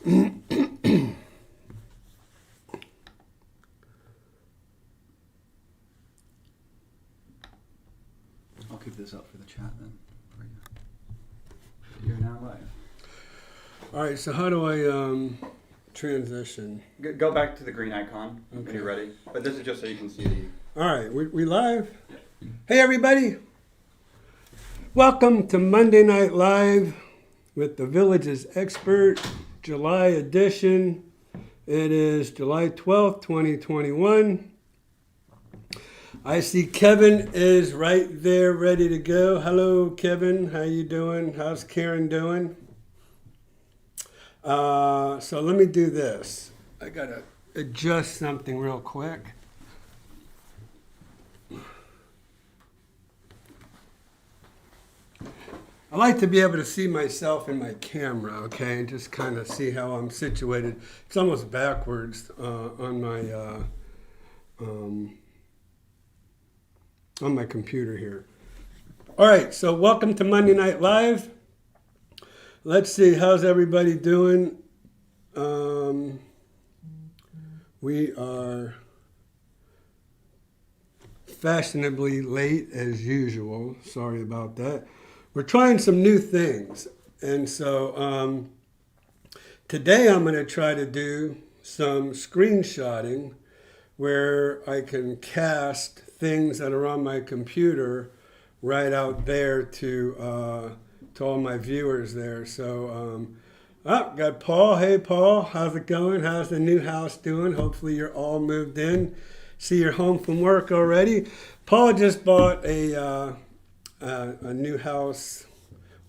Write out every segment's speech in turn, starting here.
I'll keep this up for the chat then. For you. You're now live. All right, so how do I transition? Go back to the green icon when you're ready. But this is just so you can see the... All right, we live? Yeah. Hey, everybody. Welcome to Monday Night Live with the Village's Expert, July edition. It is July 12th, 2021. I see Kevin is right there ready to go. Hello, Kevin. How you doing? How's Karen doing? So let me do this. I got to adjust something real quick. I like to be able to see myself in my camera, okay, and just kind of see how I'm situated. It's almost backwards on my computer here. All right, so welcome to Monday Night Live. Let's see, how's everybody doing? We are fashionably late as usual. Sorry about that. We're trying some new things. And so today I'm going to try to do some screenshotting where I can cast things that are on my computer right out there to all my viewers there. So, got Paul. Hey, Paul, how's it going? How's the new house doing? Hopefully you're all moved in. See, you're home from work already. Paul just bought a new house.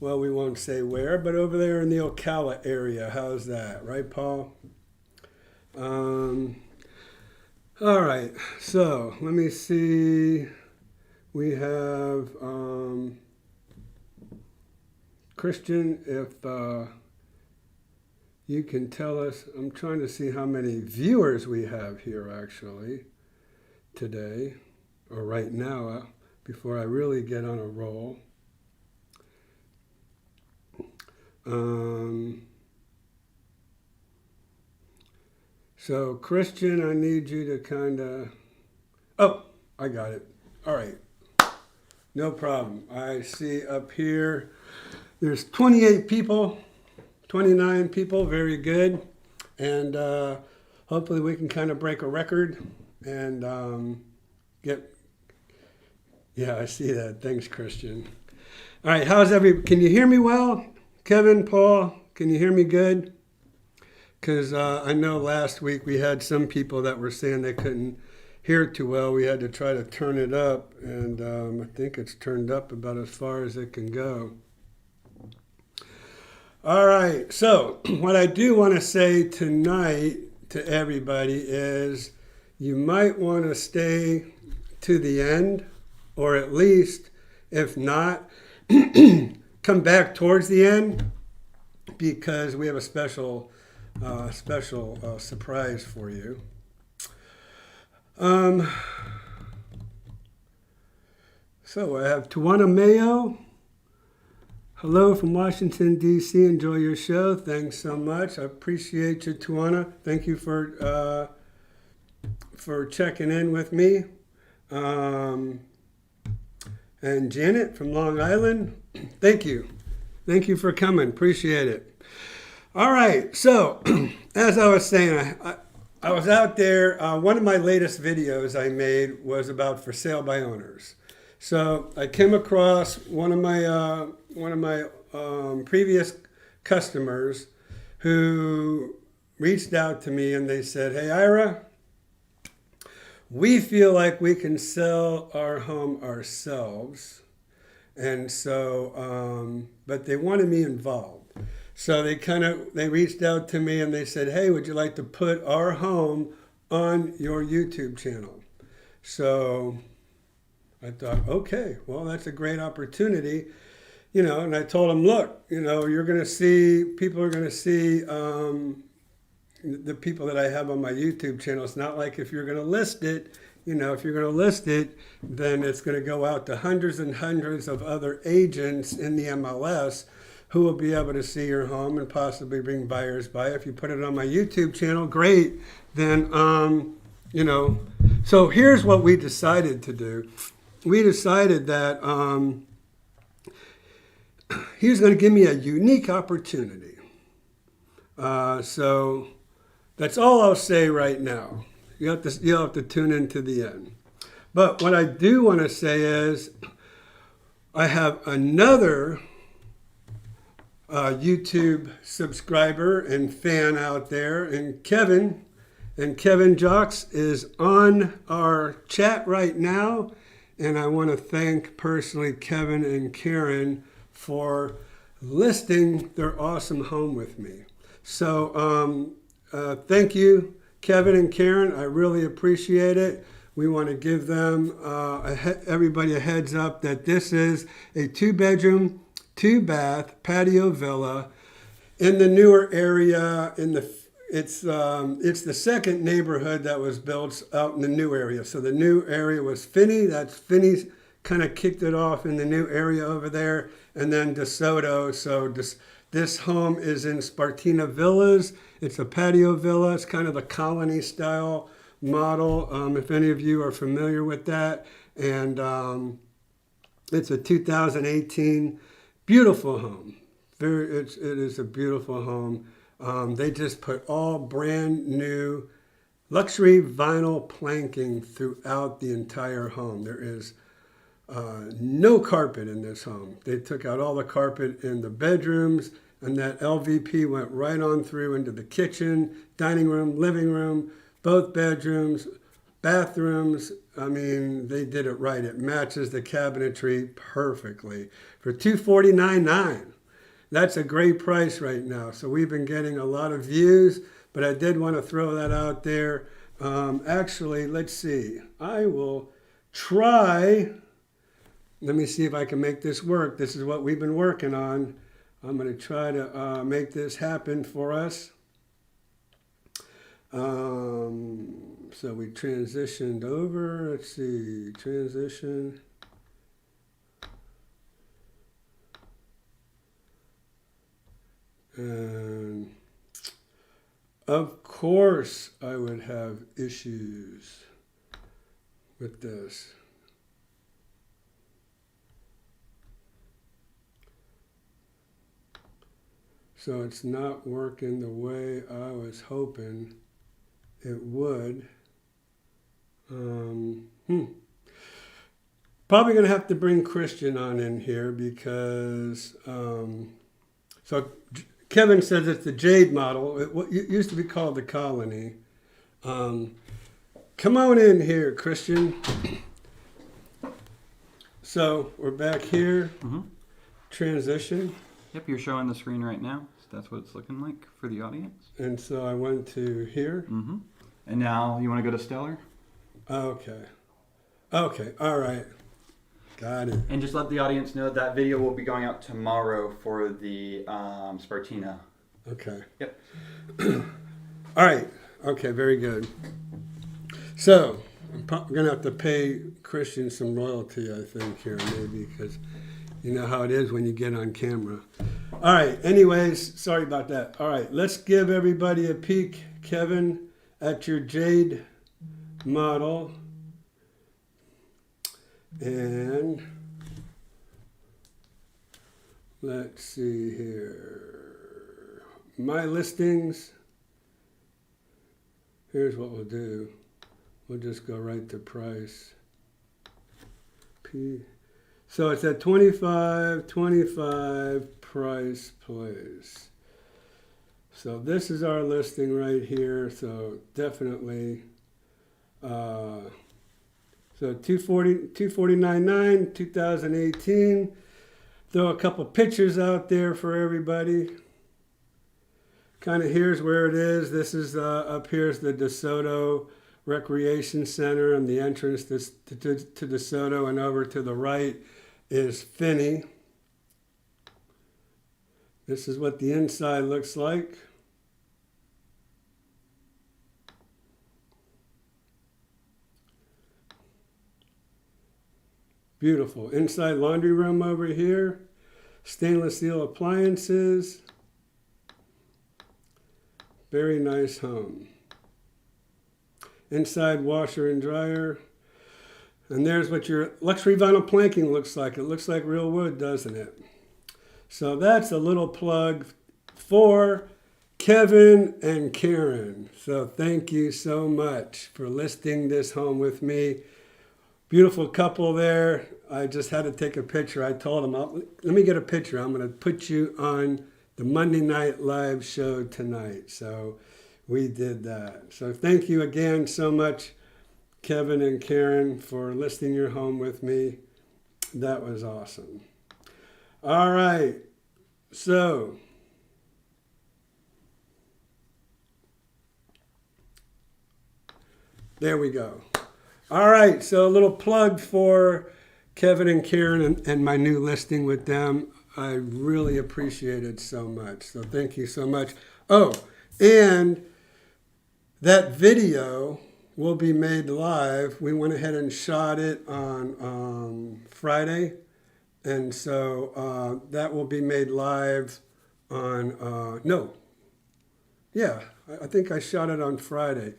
Well, we won't say where, but over there in the Ocala area. How's that? Right, Paul? All right. So let me see. We have Christian, if you can tell us. I'm trying to see how many viewers we have here actually today or right now before I really get on a roll. So Christian, I need you to kind of, oh, I got it. All right. No problem. I see up here, there's 28 people, 29 people, very good. And hopefully we can kind of break a record and yeah, I see that. Thanks, Christian. All right, can you hear me well? Kevin, Paul, can you hear me good? Because I know last week we had some people that were saying they couldn't hear too well. We had to try to turn it up, and I think it's turned up about as far as it can go. All right, so what I do want to say tonight to everybody is you might want to stay to the end, or at least, if not, come back towards the end, because we have a special surprise for you. So I have Tawana Mayo. Hello from Washington, D.C. Enjoy your show. Thanks so much. I appreciate you, Tawana. Thank you for checking in with me. And Janet from Long Island, thank you. Thank you for coming. Appreciate it. All right. So, as I was saying, I was out there. One of my latest videos I made was about for sale by owners. So I came across one of my previous customers who reached out to me and they said, "Hey, Ira, we feel like we can sell our home ourselves." And so, but they wanted me involved. So they reached out to me and they said, "Hey, would you like to put our home on your YouTube channel?" So I thought, okay, well, that's a great opportunity. And I told them, look, people are going to see the people that I have on my YouTube channel. It's not like if you're going to list it, if you're going to list it, then it's going to go out to hundreds and hundreds of other agents in the MLS. who will be able to see your home and possibly bring buyers by. If you put it on my YouTube channel, great. Then, you know, so here's what we decided to do. We decided that he was going to give me a unique opportunity. So that's all I'll say right now. You'll have to tune into the end. But what I do want to say is I have another YouTube subscriber and fan out there, and Kevin Jocks is on our chat right now, and I want to thank personally Kevin and Karen for listing their awesome home with me. So thank you, Kevin and Karen. I really appreciate it. We want to give them everybody a heads up that this is a 2-bedroom, 2-bath patio villa in the newer area. It's the second neighborhood that was built out in the new area. So the new area was Finney. Finney's kind of kicked it off in the new area over there, and then DeSoto. So this home is in Spartina Villas. It's a patio villa. It's kind of a colony style model, if any of you are familiar with that. And it's a 2018 beautiful home. It is a beautiful home. They just put all brand new luxury vinyl planking throughout the entire home. There is no carpet in this home. They took out all the carpet in the bedrooms, and that LVP went right on through into the kitchen, dining room, living room, both bedrooms, bathrooms. I mean, they did it right. It matches the cabinetry perfectly for $249,900. That's a great price right now. So we've been getting a lot of views, but I did want to throw that out there. Actually, let's see. I will try. Let me see if I can make this work. This is what we've been working on. I'm going to try to make this happen for us. So we transitioned over. Let's see. Transition. And of course I would have issues with this. So it's not working the way I was hoping it would. Probably going to have to bring Christian on in here because, so Kevin says it's the Jade model. It used to be called the Colony. Come on in here, Christian. So we're back here. Mm-hmm. Transition. Yep, you're showing the screen right now. So that's what it's looking like for the audience. And so I went to here. Mm-hmm. And now you want to go to Stellar? Okay. Okay. All right. Got it. And just let the audience know that video will be going out tomorrow for the Spartina. Okay. Yep. All right. Okay. Very good. So I'm going to have to pay Christian some royalty, I think, here maybe, because you know how it is when you get on camera. All right. Anyways, sorry about that. All right. Let's give everybody a peek, Kevin, at your Jade model. And let's see here. My listings. Here's what we'll do. We'll just go right to price. So it's at $25.25 price place. So this is our listing right here. So definitely. So $249,900, 2018. Throw a couple pictures out there for everybody. Kind of here's where it is. This is up here is the DeSoto Recreation Center, and the entrance to DeSoto, and over to the right is Finney. This is what the inside looks like. Beautiful. Inside laundry room over here. Stainless steel appliances. Very nice home. Inside washer and dryer. And there's what your luxury vinyl planking looks like. It looks like real wood, doesn't it? So that's a little plug for Kevin and Karen. So thank you so much for listing this home with me. Beautiful couple there. I just had to take a picture. I told them, let me get a picture. I'm going to put you on the Monday Night Live show tonight. So we did that. So thank you again so much, Kevin and Karen, for listing your home with me. That was awesome. All right. So there we go. All right. So a little plug for Kevin and Karen and my new listing with them. I really appreciate it so much. So thank you so much. Oh, and that video will be made live. We went ahead and shot it on Friday. And so that will be made live on, I think I shot it on Friday.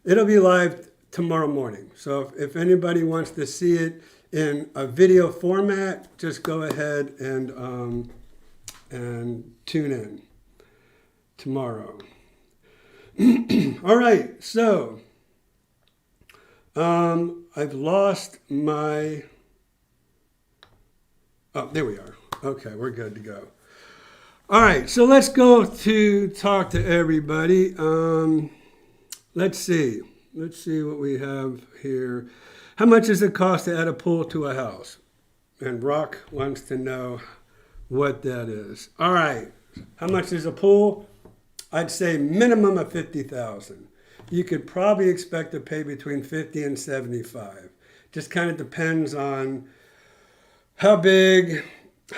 It'll be live tomorrow morning. So if anybody wants to see it in a video format, just go ahead and tune in tomorrow. All right, so I've lost my... Oh, there we are. Okay, we're good to go. All right, so let's go to talk to everybody. Let's see what we have here. How much does it cost to add a pool to a house? And Rock wants to know what that is. All right, how much is a pool? I'd say minimum of $50,000. You could probably expect to pay between $50 and $75. Just kind of depends on how big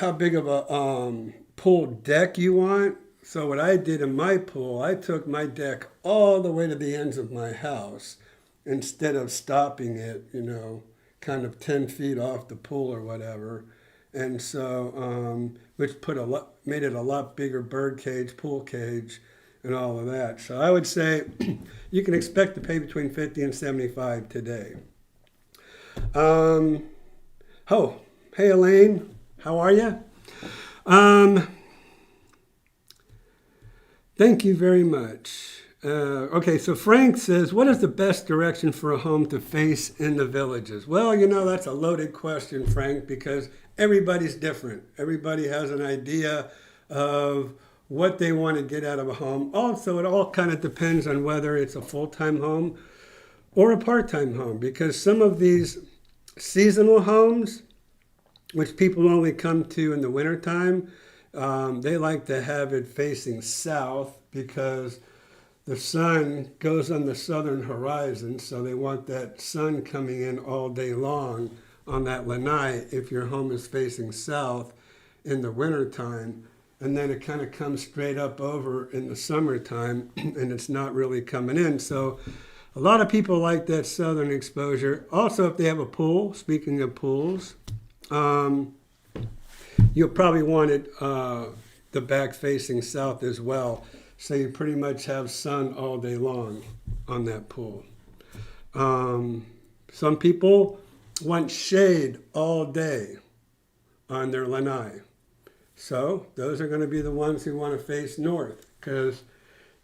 of a pool deck you want. So what I did in my pool, I took my deck all the way to the ends of my house instead of stopping it, kind of 10 feet off the pool or whatever. And so, which made it a lot bigger bird cage, pool cage, and all of that. So I would say you can expect to pay between $50 and $75 today. Hey Elaine, how are you? Thank you very much. Okay, so Frank says, what is the best direction for a home to face in the villages? Well, that's a loaded question, Frank, because everybody's different. Everybody has an idea of what they want to get out of a home. Also, it all kind of depends on whether it's a full-time home or a part-time home, because some of these seasonal homes, which people only come to in the wintertime, they like to have it facing south because the sun goes on the southern horizon, so they want that sun coming in all day long on that lanai if your home is facing south in the wintertime. And then it kind of comes straight up over in the summertime, and it's not really coming in. So a lot of people like that southern exposure. Also, if they have a pool, speaking of pools, you'll probably want it the back facing south as well. So you pretty much have sun all day long on that pool. Some people want shade all day on their lanai. So those are going to be the ones who want to face north because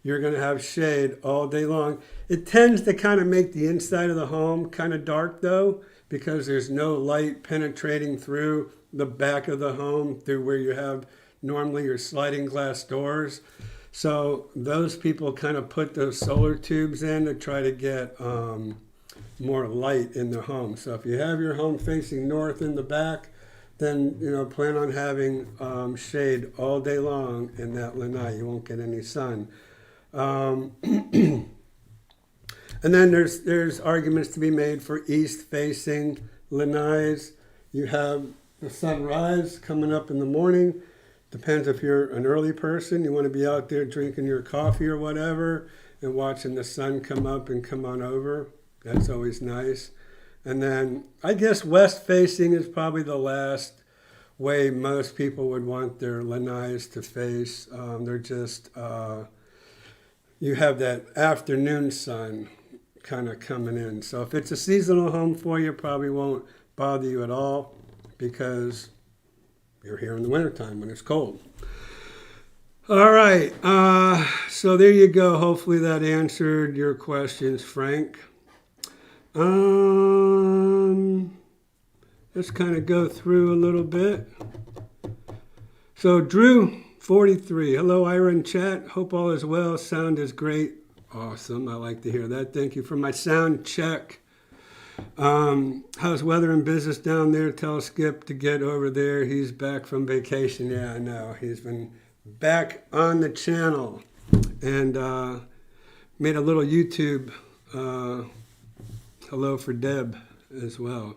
you're going to have shade all day long. It tends to kind of make the inside of the home kind of dark though, because there's no light penetrating through the back of the home through where you have normally your sliding glass doors. So those people kind of put those solar tubes in to try to get more light in the home. So if you have your home facing north in the back, then plan on having shade all day long in that lanai. You won't get any sun. And then there's arguments to be made for east-facing lanais. You have the sunrise coming up in the morning. Depends if you're an early person. You want to be out there drinking your coffee or whatever and watching the sun come up and come on over. That's always nice. And then I guess west-facing is probably the last way most people would want their lanais to face. They're just, you have that afternoon sun kind of coming in. So if it's a seasonal home for you, it probably won't bother you at all because you're here in the wintertime when it's cold. All right, so there you go. Hopefully that answered your questions, Frank. Let's kind of go through a little bit. So Drew, 43. Hello, Ira in chat. Hope all is well. Sound is great. Awesome. I like to hear that. Thank you for my sound check. How's weather and business down there? Tell Skip to get over there. He's back from vacation. Yeah, I know. He's been back on the channel and made a little YouTube hello for Deb as well.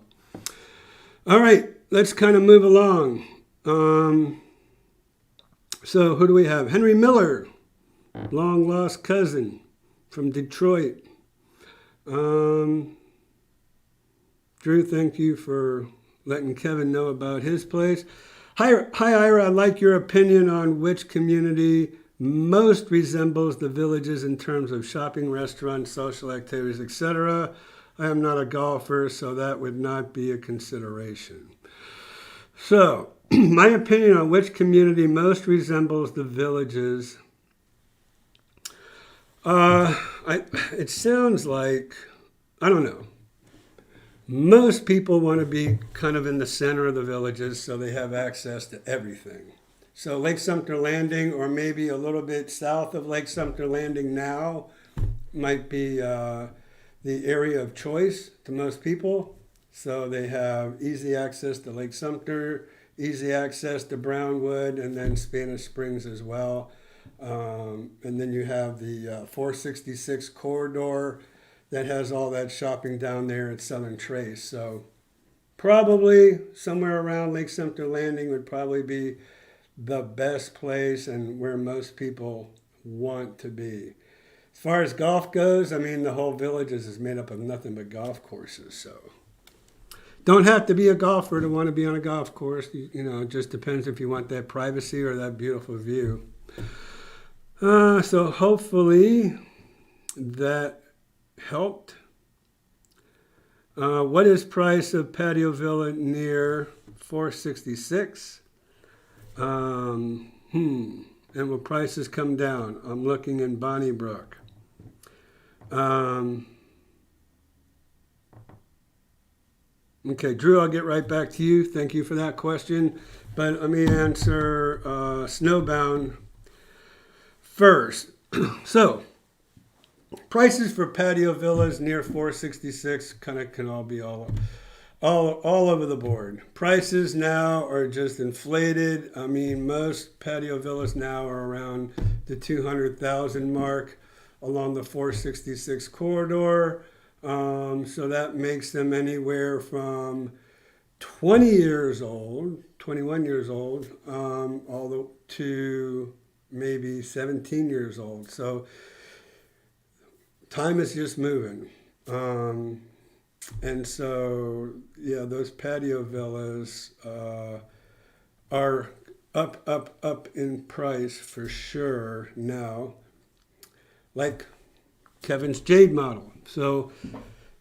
All right, let's kind of move along. So who do we have? Henry Miller, long lost cousin from Detroit. Drew, thank you for letting Kevin know about his place. Hi, Ira. I'd like your opinion on which community most resembles the villages in terms of shopping, restaurants, social activities, etc. I am not a golfer, so that would not be a consideration. So, my opinion on which community most resembles the villages. It sounds like, I don't know. Most people want to be kind of in the center of the villages so they have access to everything. So Lake Sumter Landing, or maybe a little bit south of Lake Sumter Landing now, might be the area of choice to most people. So they have easy access to Lake Sumter, easy access to Brownwood, and then Spanish Springs as well. And then you have the 466 corridor that has all that shopping down there at Southern Trace. So probably somewhere around Lake Sumter Landing would probably be the best place and where most people want to be. As far as golf goes, I mean, the whole village is made up of nothing but golf courses. So don't have to be a golfer to want to be on a golf course. You know, it just depends if you want that privacy or that beautiful view. So hopefully that helped. What is price of Patio Villa near 466? And will prices come down? I'm looking in Bonnybrook. Okay, Drew, I'll get right back to you. Thank you for that question. But let me answer Snowbound first. So, prices for patio villas near 466 kind of can all be all over the board. Prices now are just inflated. I mean, most patio villas now are around the 200,000 mark along the 466 corridor. So that makes them anywhere from 20 years old, 21 years old, all to maybe 17 years old. So time is just moving. And so, yeah, those patio villas are up in price for sure now, like Kevin's Jade model. So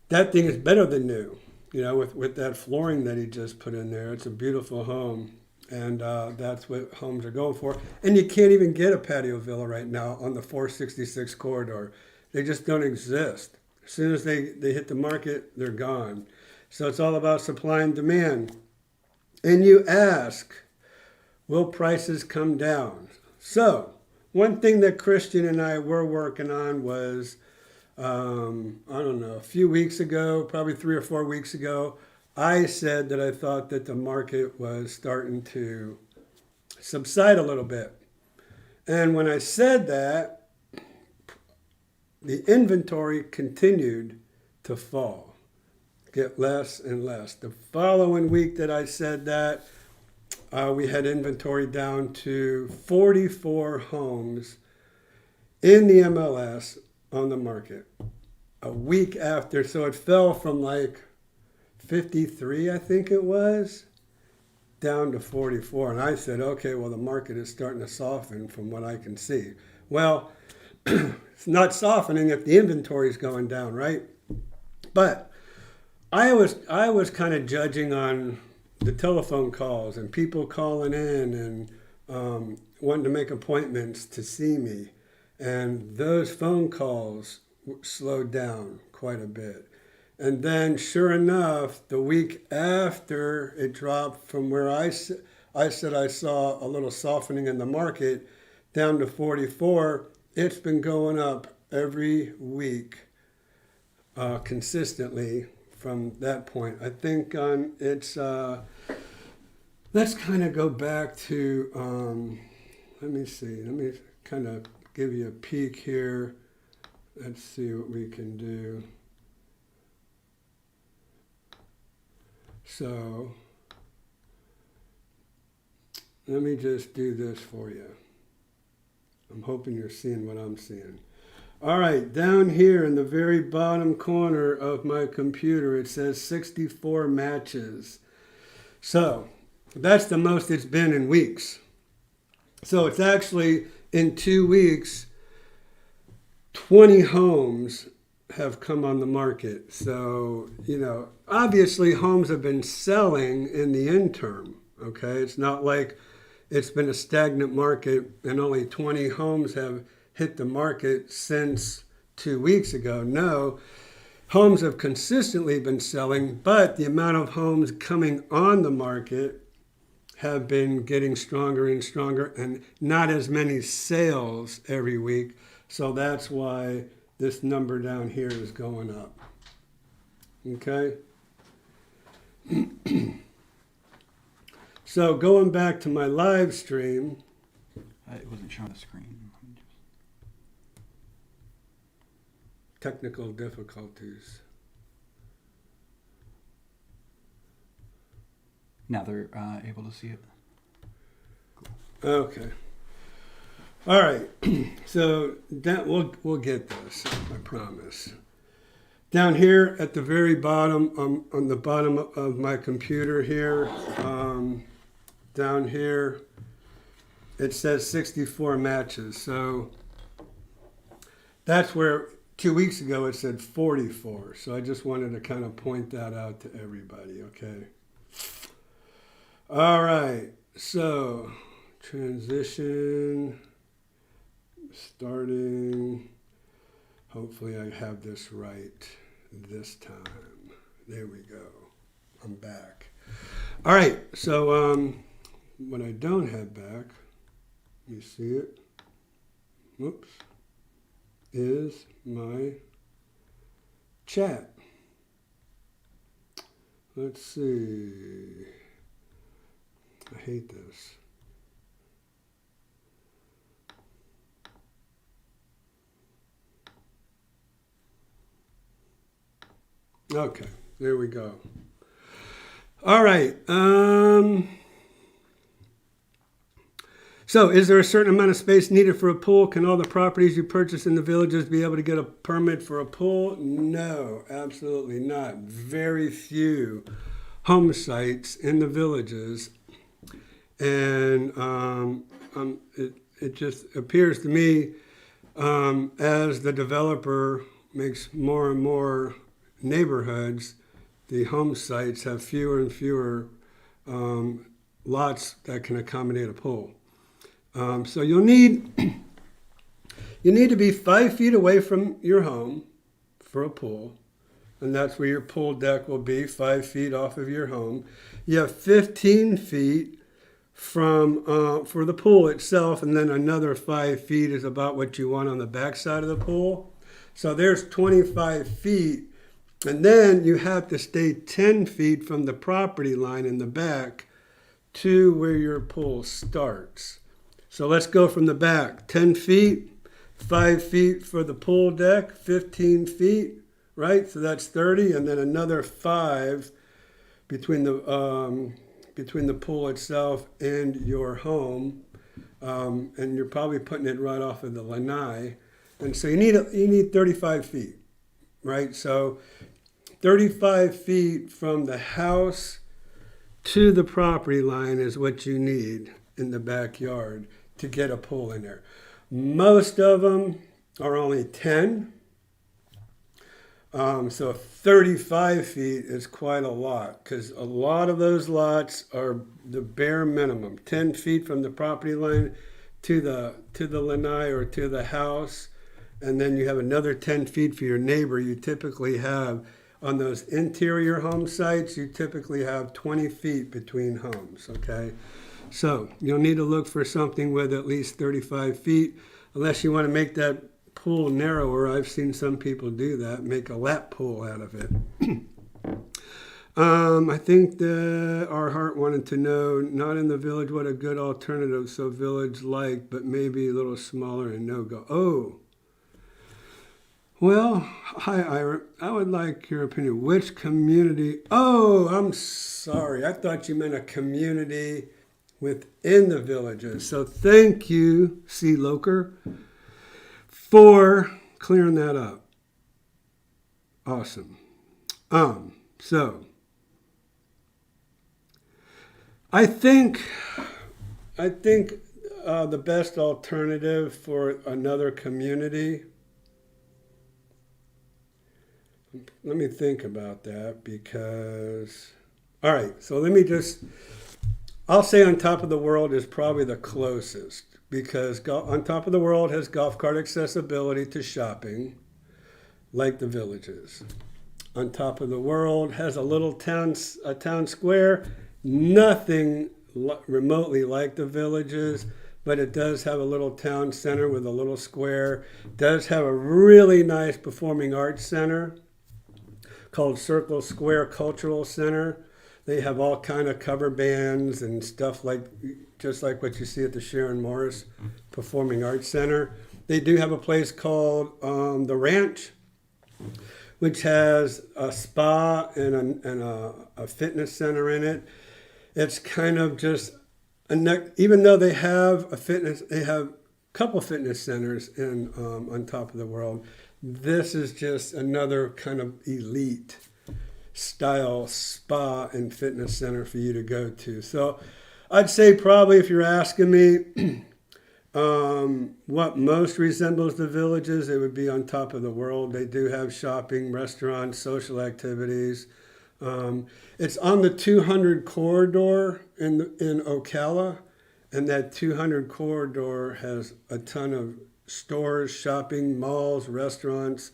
that thing is better than new, you know, with that flooring that he just put in there. It's a beautiful home, and that's what homes are going for. And you can't even get a patio villa right now on the 466 corridor. They just don't exist. As soon as they hit the market, they're gone. So it's all about supply and demand. And you ask, will prices come down? So one thing that Christian and I were working on was, I don't know, a few weeks ago, probably 3 or 4 weeks ago, I said that I thought that the market was starting to subside a little bit. And when I said that, the inventory continued to fall, get less and less. The following week that I said that, we had inventory down to 44 homes in the MLS on the market a week after. So it fell from like 53, I think it was, down to 44. And I said, okay, well, the market is starting to soften from what I can see. Well, it's not softening if the inventory is going down, right? But I was kind of judging on the telephone calls and people calling in and wanting to make appointments to see me. And those phone calls slowed down quite a bit. And then, sure enough, the week after it dropped from where I said I saw a little softening in the market down to 44, it's been going up every week consistently from that point. I think let's kind of go back to, let me see, let me kind of give you a peek here. Let's see what we can do. So let me just do this for you. I'm hoping you're seeing what I'm seeing. All right, down here in the very bottom corner of my computer, it says 64 matches. So that's the most it's been in weeks. So it's actually in 2 weeks, 20 homes have come on the market. So, obviously homes have been selling in the interim, okay? It's not like it's been a stagnant market and only 20 homes have hit the market since 2 weeks ago. No, homes have consistently been selling, but the amount of homes coming on the market have been getting stronger and stronger and not as many sales every week. So that's why this number down here is going up. Okay? So going back to my live stream. It wasn't showing the screen. Technical difficulties. Now they're able to see it. Okay. All right. So we'll get this, I promise. Down here at the very bottom, on the bottom of my computer here, down here, it says 64 matches. So that's where 2 weeks ago it said 44. So I just wanted to kind of point that out to everybody, okay? All right. So transition, starting. Hopefully I have this right this time. There we go. I'm back. All right. So what I don't have back, you see it? Whoops. Is my chat. Let's see. I hate this. Okay, there we go. All right. So is there a certain amount of space needed for a pool? Can all the properties you purchase in the villages be able to get a permit for a pool? No, absolutely not. Very few home sites in the villages. And it just appears to me as the developer makes more and more neighborhoods, the home sites have fewer and fewer lots that can accommodate a pool. So you need to be 5 feet away from your home for a pool, and that's where your pool deck will be, 5 feet off of your home. You have 15 feet from for the pool itself, and then another 5 feet is about what you want on the back side of the pool. So there's 25 feet. And then you have to stay 10 feet from the property line in the back to where your pool starts. So let's go from the back. 10 feet, 5 feet for the pool deck, 15 feet, right? So that's 30, and then another 5 between the pool itself and your home. And you're probably putting it right off of the lanai. And so you need 35 feet, right? So 35 feet from the house to the property line is what you need in the backyard to get a pool in there. Most of them are only 10. So 35 feet is quite a lot, because a lot of those lots are the bare minimum, 10 feet from the property line to the lanai or to the house, and then you have another 10 feet for your neighbor. You typically have, on those interior home sites, you typically have 20 feet between homes, okay? So you'll need to look for something with at least 35 feet, unless you want to make that pool narrower. I've seen some people do that, make a lap pool out of it. I think our heart wanted to know, not in the village, what a good alternative, so village like, but maybe a little smaller and no-go. Oh, well, hi, Ira. I would like your opinion. Which community? Oh, I'm sorry. I thought you meant a community within the villages. So thank you, C. Loker, for clearing that up. Awesome. So I think the best alternative for another community. Let me think about that, because, all right, so I'll say On Top of the World is probably the closest, because On Top of the World has golf cart accessibility to shopping, like the villages. On Top of the World has a town square, nothing remotely like the villages, but it does have a little town center with a little square. It does have a really nice performing arts center called Circle Square Cultural Center. They have all kind of cover bands and stuff just like what you see at the Sharon Morris Performing Arts Center. They do have a place called The Ranch, which has a spa and a fitness center in it. It's kind of just, even though they have they have a couple fitness centers on Top of the World, this is just another kind of elite style spa and fitness center for you to go to. So I'd say probably, if you're asking me what most resembles the villages, it would be On Top of the World. They do have shopping, restaurants, social activities. It's on the 200 corridor in Ocala, and that 200 corridor has a ton of stores, shopping, malls, restaurants,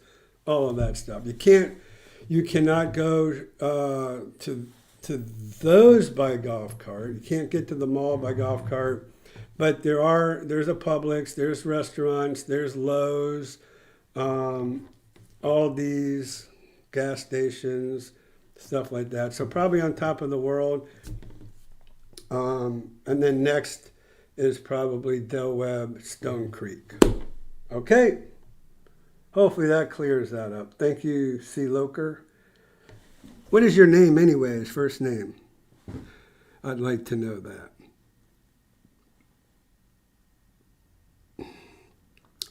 all of that stuff. You cannot go to those by golf cart. You can't get to the mall by golf cart, but there's a Publix, there's restaurants, there's Lowe's, all these gas stations, stuff like that. So probably On Top of the World, and then next is probably Del Webb, Stone Creek. Okay. Hopefully that clears that up. Thank you, C. Loker. What is your name anyways, first name? I'd like to know that.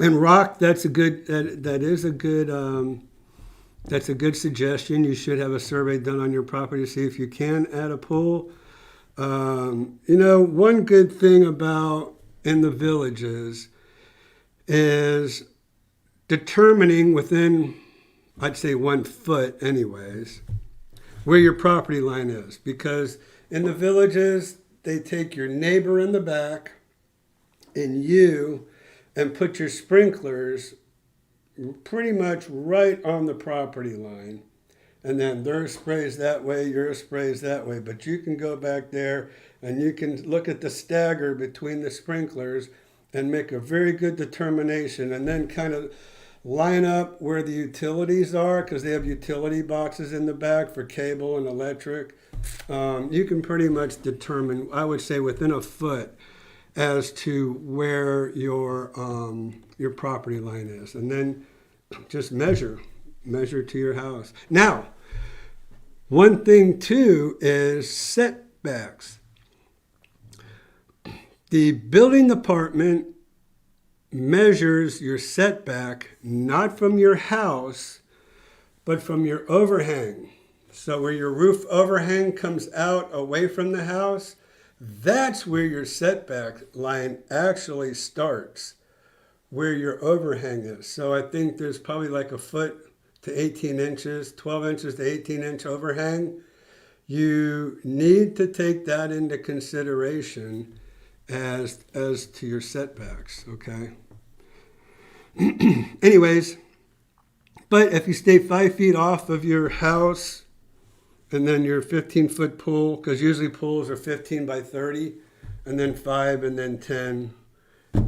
And Rock, that's a good suggestion. You should have a survey done on your property to see if you can add a pool. One good thing about in the villages is determining within, I'd say 1 foot anyways, where your property line is. Because in the villages, they take your neighbor in the back and you and put your sprinklers pretty much right on the property line. And then their sprays that way, your sprays that way. But you can go back there and you can look at the stagger between the sprinklers and make a very good determination, and then kind of line up where the utilities are, because they have utility boxes in the back for cable and electric. You can pretty much determine, I would say, within a foot as to where your property line is. And then just measure to your house. Now, one thing too is setbacks. The building department measures your setback not from your house, but from your overhang. So where your roof overhang comes out away from the house, that's where your setback line actually starts, where your overhang is. So I think there's probably like a foot to 18 inches, 12 inches to 18-inch overhang. You need to take that into consideration as to your setbacks, okay? Anyways, but if you stay 5 feet off of your house and then your 15-foot pool, because usually pools are 15 by 30, and then 5 and then 10,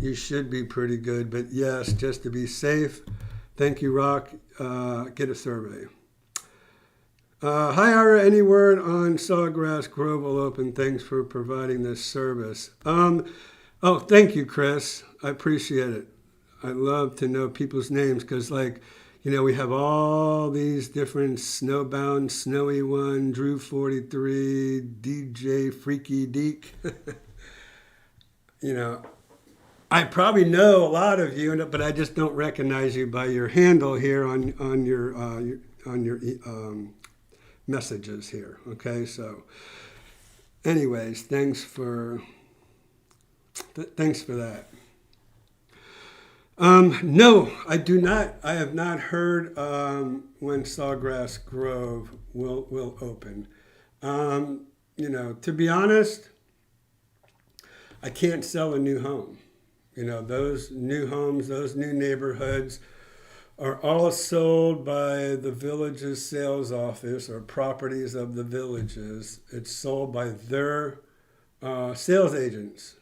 you should be pretty good. But yes, just to be safe, thank you, Rock. Get a survey. Hi, Ira. Any word on Sawgrass Grove will open? Thanks for providing this service. Oh, thank you, Chris. I appreciate it. I love to know people's names because, like, you know, we have all these different Snowbound, Snowy One, Drew 43, DJ Freaky Deek. You know, I probably know a lot of you, but I just don't recognize you by your handle here on your messages here. Okay, so anyways, thanks for that. No, I do not. I have not heard when Sawgrass Grove will open. You know, to be honest, I can't sell a new home. You know, those new homes, those new neighborhoods are all sold by the village's sales office or properties of the villages. It's sold by their sales agents.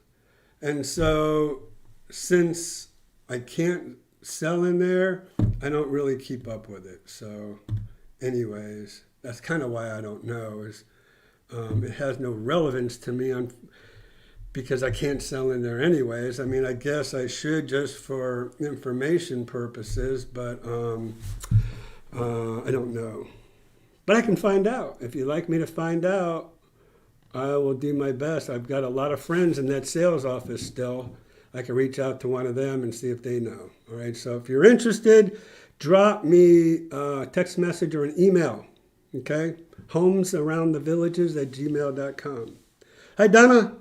And so since I can't sell in there, I don't really keep up with it. So anyways, that's kind of why I don't know. Is it has no relevance to me because I can't sell in there anyways. I mean, I guess I should just for information purposes, but I don't know. But I can find out. If you'd like me to find out, I will do my best. I've got a lot of friends in that sales office still. I can reach out to one of them and see if they know. All right, so if you're interested, drop me a text message or an email, okay? homesaroundthevillages@gmail.com. Hi, Donna.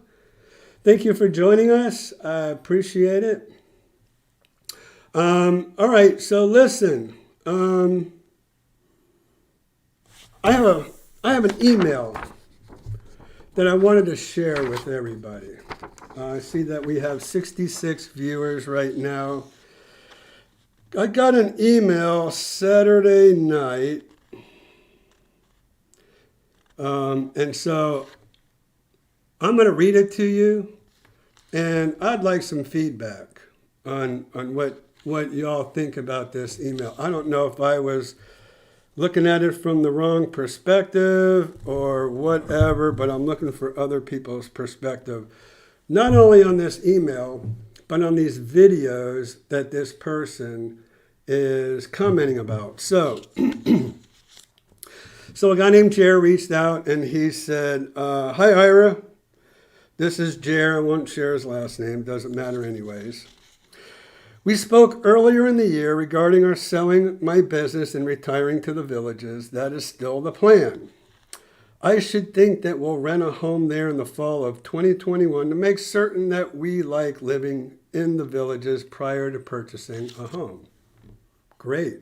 Thank you for joining us. I appreciate it. All right, so listen. I have an email that I wanted to share with everybody. I see that we have 66 viewers right now. I got an email Saturday night, and so I'm going to read it to you, and I'd like some feedback on what y'all think about this email. I don't know if I was looking at it from the wrong perspective or whatever, but I'm looking for other people's perspective, not only on this email, but on these videos that this person is commenting about. So a guy named Jer reached out and he said, hi, Ira. This is Jer. I won't share his last name. Doesn't matter anyways. We spoke earlier in the year regarding our selling my business and retiring to the villages. That is still the plan. I should think that we'll rent a home there in the fall of 2021 to make certain that we like living in the villages prior to purchasing a home. Great.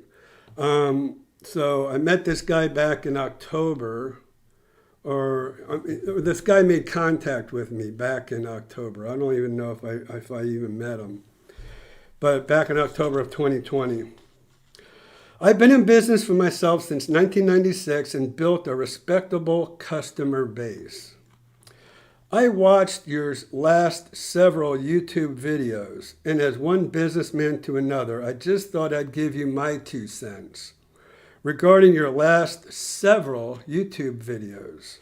So I met this guy back in October. This guy made contact with me back in October. I don't even know if I even met him. But back in October of 2020. I've been in business for myself since 1996 and built a respectable customer base. I watched your last several YouTube videos, and as one businessman to another, I just thought I'd give you my 2 cents regarding your last several YouTube videos.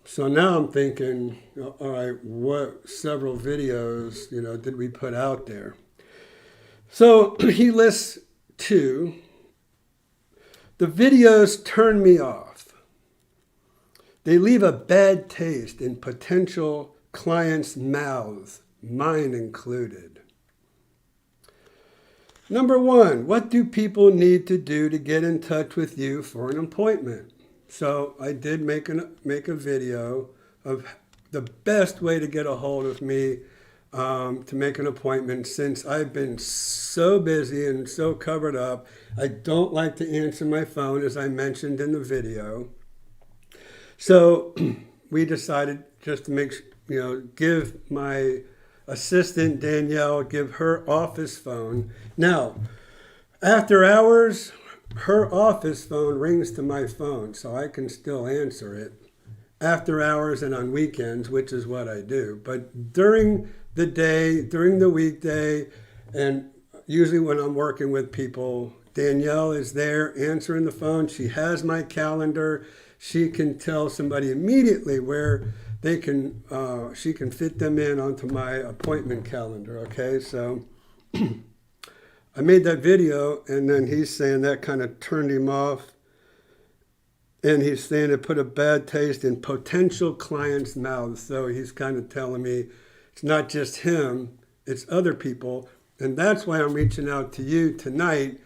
So now I'm thinking, all right, what several videos, did we put out there? So he lists 2. The videos turn me off. They leave a bad taste in potential clients' mouths, mine included. Number one, what do people need to do to get in touch with you for an appointment? So I did make a video of the best way to get a hold of me to make an appointment, since I've been so busy and so covered up. I don't like to answer my phone, as I mentioned in the video. So we decided just to give my assistant Danielle, give her office phone. Now, after hours, her office phone rings to my phone, so I can still answer it after hours and on weekends, which is what I do. But during the day, during the weekday, and usually when I'm working with people, Danielle is there answering the phone. She has my calendar. She can tell somebody immediately where they can, she can fit them in onto my appointment calendar, okay? So I made that video, and then he's saying that kind of turned him off. And he's saying it put a bad taste in potential clients' mouths. So he's kind of telling me it's not just him, it's other people. And that's why I'm reaching out to you tonight,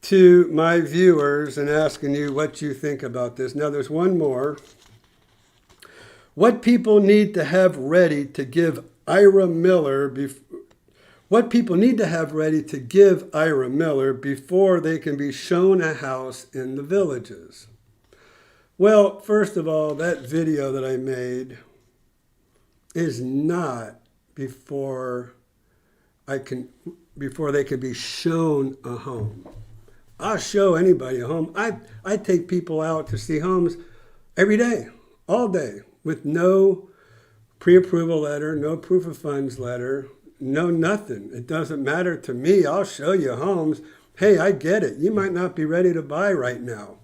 to my viewers, and asking you what you think about this. Now, there's one more. What people need to have ready to give Ira Miller what people need to have ready to give Ira Miller before they can be shown a house in the Villages. Well, first of all, that video that I made is not before they can be shown a home. I'll show anybody a home. I take people out to see homes every day, all day, with no pre-approval letter, no proof of funds letter, no nothing. It doesn't matter to me. I'll show you homes. Hey, I get it. You might not be ready to buy right now.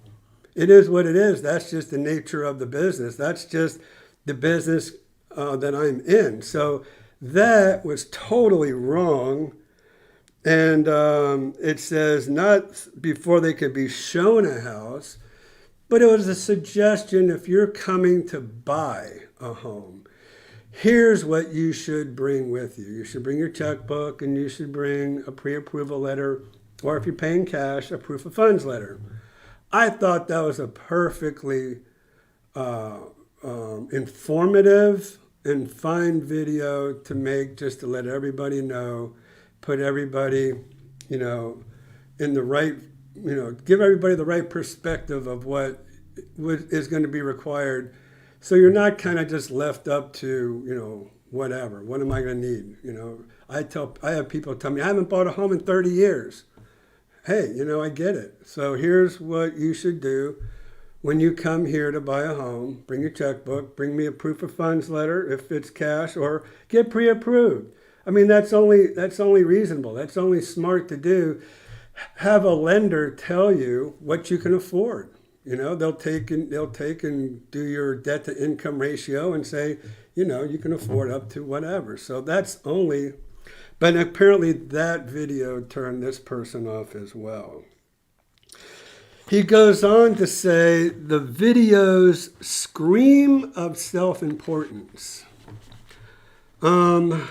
It is what it is. That's just the nature of the business. That's just the business that I'm in. So that was totally wrong. And it says not before they could be shown a house, but it was a suggestion if you're coming to buy a home. Here's what you should bring with you. You should bring your checkbook, and you should bring a pre-approval letter, or if you're paying cash, a proof of funds letter. I thought that was a perfectly informative and fine video to make, just to let everybody know, put everybody, in the right, give everybody the right perspective of what is going to be required. So you're not kind of just left up to, whatever. What am I going to need? I have people tell me, I haven't bought a home in 30 years. Hey, I get it. So here's what you should do when you come here to buy a home. Bring your checkbook, bring me a proof of funds letter if it's cash, or get pre-approved. I mean, that's only reasonable. That's only smart to do. Have a lender tell you what you can afford. They'll take and do your debt to income ratio and say, you can afford up to whatever. So that's only. But apparently that video turned this person off as well. He goes on to say the videos scream of self-importance. I'm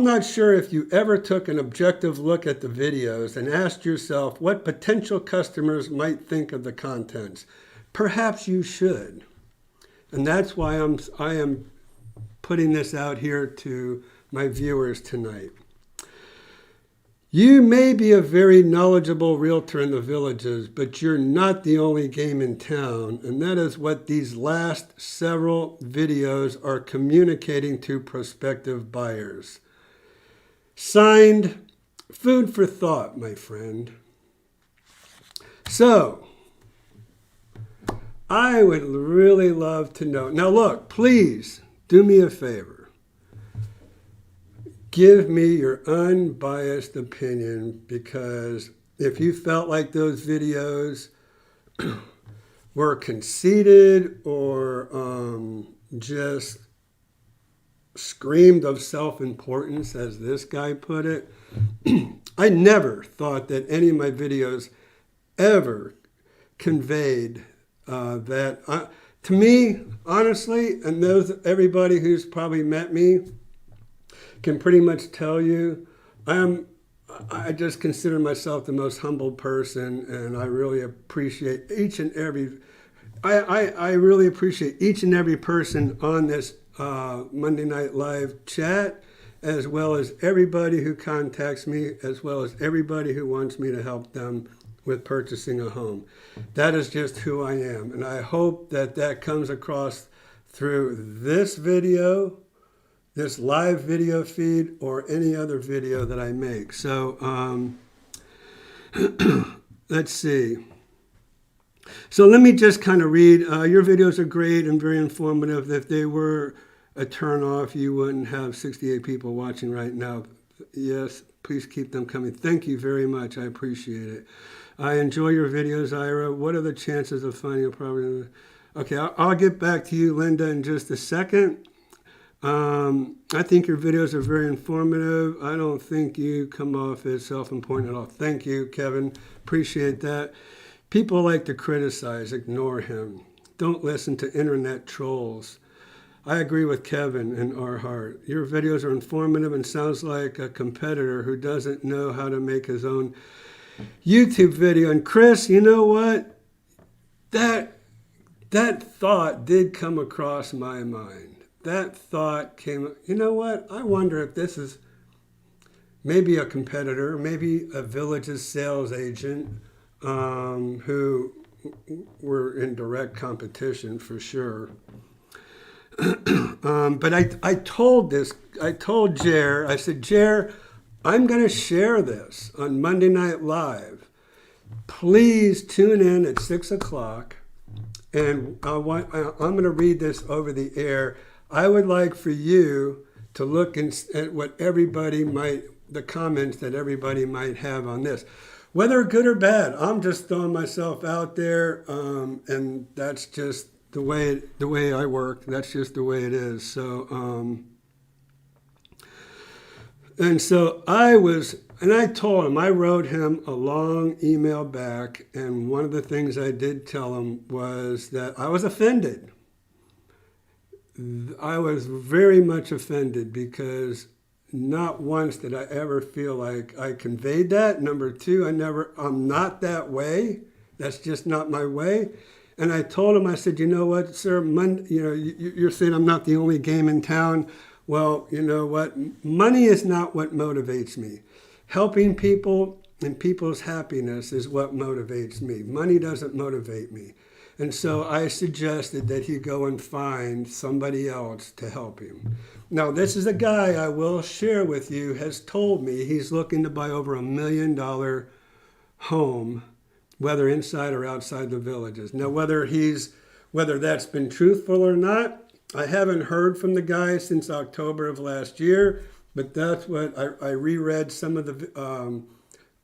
not sure if you ever took an objective look at the videos and asked yourself what potential customers might think of the contents. Perhaps you should. And that's why I am putting this out here to my viewers tonight. You may be a very knowledgeable realtor in the Villages, but you're not the only game in town, and that is what these last several videos are communicating to prospective buyers. Signed, food for thought, my friend. So, I would really love to know. Now look, please do me a favor. Give me your unbiased opinion, because if you felt like those videos were conceited or just screamed of self-importance, as this guy put it, I never thought that any of my videos ever conveyed that. To me, honestly, and everybody who's probably met me can pretty much tell you, I'm I just consider myself the most humble person, and I really appreciate each and every. I really appreciate each and every person on this Monday Night Live chat, as well as everybody who contacts me, as well as everybody who wants me to help them with purchasing a home. That is just who I am, and I hope that that comes across through this video, this live video feed, or any other video that I make. So let's see. So let me just kind of read. Your videos are great and very informative. If they were a turn off, you wouldn't have 68 people watching right now. Yes, please keep them coming. Thank you very much. I appreciate it. I enjoy your videos, Ira. What are the chances of finding a property? Okay, I'll get back to you, Linda, in just a second. I think your videos are very informative. I don't think you come off as self-important at all. Thank you, Kevin. Appreciate that. People like to criticize, ignore him. Don't listen to internet trolls. I agree with Kevin and our heart. Your videos are informative and sounds like a competitor who doesn't know how to make his own YouTube video. And Chris, you know what? That thought did come across my mind. That thought came, you know what? I wonder if this is maybe a competitor, maybe a Village's sales agent who were in direct competition for sure. But I told Jer, I said, Jer, I'm going to share this on Monday Night Live. Please tune in at 6 o'clock, and I'm going to read this over the air. I would like for you to look at what the comments that everybody might have on this. Whether good or bad, I'm just throwing myself out there, and that's just the way I work. That's just the way it is. So, I told him, I wrote him a long email back, and one of the things I did tell him was that I was offended. I was very much offended because not once did I ever feel like I conveyed that. Number two, I'm not that way. That's just not my way. And I told him, I said, you know what, sir, you're saying I'm not the only game in town. Well, you know what? Money is not what motivates me. Helping people and people's happiness is what motivates me. Money doesn't motivate me. And so I suggested that he go and find somebody else to help him. Now, this is a guy I will share with you has told me he's looking to buy over $1 million home, whether inside or outside the Villages. Now, whether that's been truthful or not, I haven't heard from the guy since October of last year, but that's what I reread some of the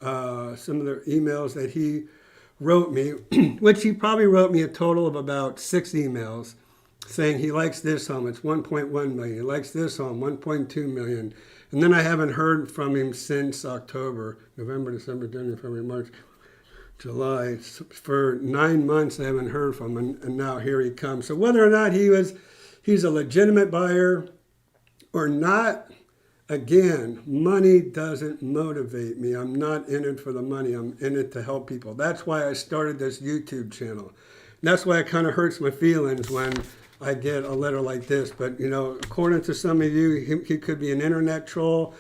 emails that he wrote me, which he probably wrote me a total of about 6 emails saying he likes this home, it's 1.1 million. He likes this home, 1.2 million. And then I haven't heard from him since October, November, December, January, February, March, July. For 9 months I haven't heard from him, and now here he comes. So whether or not he's a legitimate buyer or not, again, money doesn't motivate me. I'm not in it for the money. I'm in it to help people. That's why I started this YouTube channel. And that's why it kind of hurts my feelings when I get a letter like this. But, according to some of you, he could be an internet troll.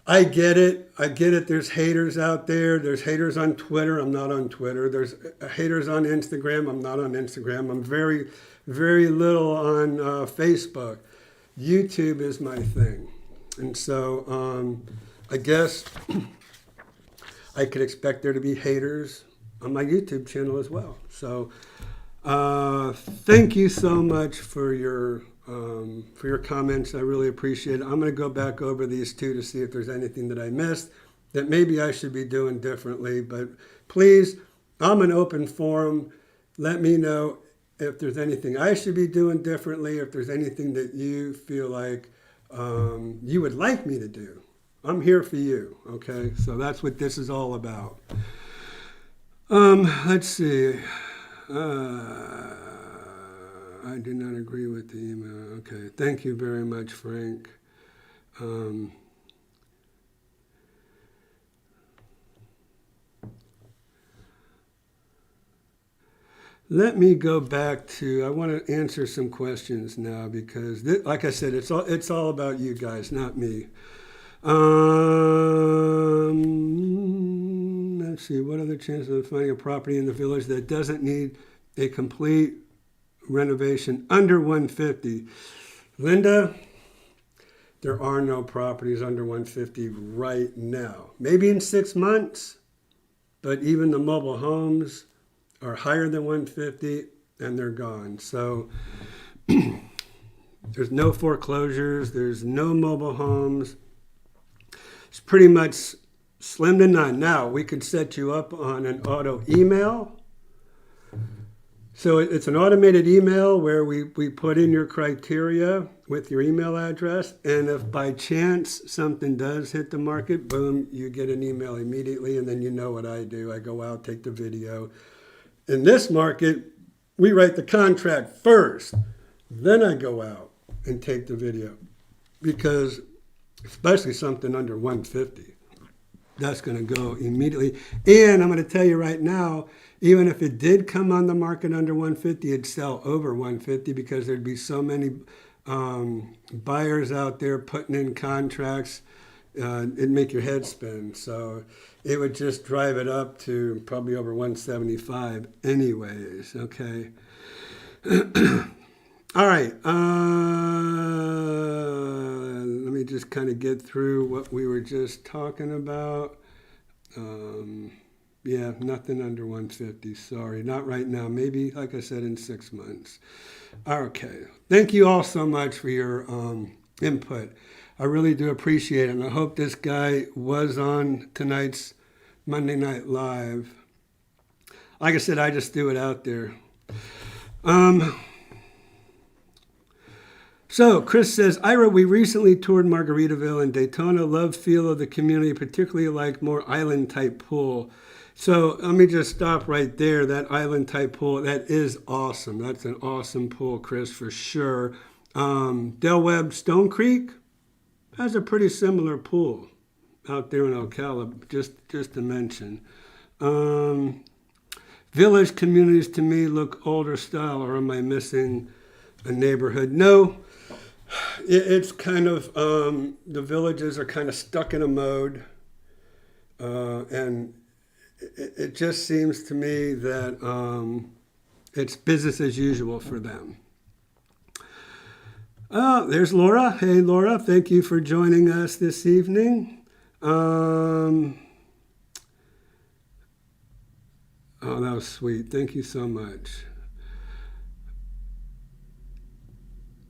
I get it. There's haters out there. There's haters on Twitter. I'm not on Twitter. There's haters on Instagram. I'm not on Instagram. I'm very, very little on Facebook. YouTube is my thing. And so I guess I could expect there to be haters on my YouTube channel as well. So thank you so much for your comments. I really appreciate it. I'm going to go back over these two to see if there's anything that I missed that maybe I should be doing differently. But please, I'm an open forum. Let me know if there's anything I should be doing differently, if there's anything that you feel like you would like me to do. I'm here for you, okay? So that's what this is all about. Let's see. I do not agree with the email. Okay, thank you very much, Frank. Let me go back to, I want to answer some questions now because, like I said, it's all about you guys, not me. Let's see, what are the chances of finding a property in the village that doesn't need a complete renovation under 150? Linda, there are no properties under 150 right now. Maybe in 6 months, but even the mobile homes are higher than 150 and they're gone. So there's no foreclosures, there's no mobile homes. It's pretty much slim to none. Now, we could set you up on an auto email. So it's an automated email where we put in your criteria with your email address. And if by chance something does hit the market, boom, you get an email immediately. And then you know what I do. I go out, take the video. In this market, we write the contract first. Then I go out and take the video. Because especially something under 150, that's going to go immediately. And I'm going to tell you right now, even if it did come on the market under 150, it'd sell over 150 because there'd be so many buyers out there putting in contracts. It'd make your head spin. So it would just drive it up to probably over 175 anyways, okay? All right. Let me just kind of get through what we were just talking about. Yeah, nothing under 150. Sorry, not right now. Maybe, like I said, in 6 months. Okay. Thank you all so much for your input. I really do appreciate it. And I hope this guy was on tonight's Monday Night Live. Like I said, I just threw it out there. So Chris says, Ira, we recently toured Margaritaville and Daytona. Love feel of the community, particularly like more island type pool. So let me just stop right there. That island type pool, that is awesome. That's an awesome pool, Chris, for sure. Del Webb Stone Creek has a pretty similar pool out there in Ocala, just to mention. Village communities to me look older style, or am I missing a neighborhood? No. It's kind of, the villages are kind of stuck in a mode, and it just seems to me that it's business as usual for them. Oh, there's Laura. Hey, Laura, thank you for joining us this evening. Oh, that was sweet. Thank you so much.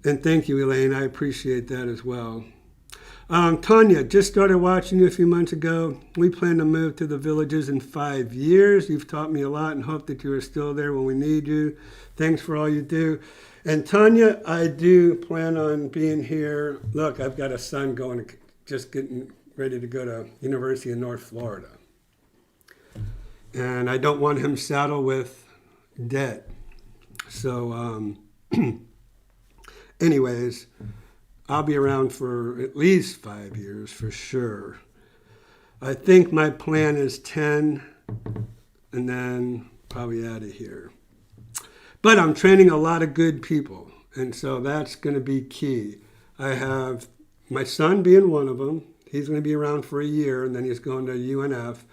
And thank you, Elaine. I appreciate that as well. Tanya, just started watching you a few months ago. We plan to move to the villages in 5 years. You've taught me a lot and hope that you are still there when we need you. Thanks for all you do. And Tanya, I do plan on being here. Look, I've got a son just getting ready to go to University of North Florida. And I don't want him saddled with debt. So, anyways, I'll be around for at least 5 years for sure. I think my plan is 10 and then probably out of here. But I'm training a lot of good people, and so that's going to be key. I have my son being one of them. He's going to be around for a year, and then he's going to UNF.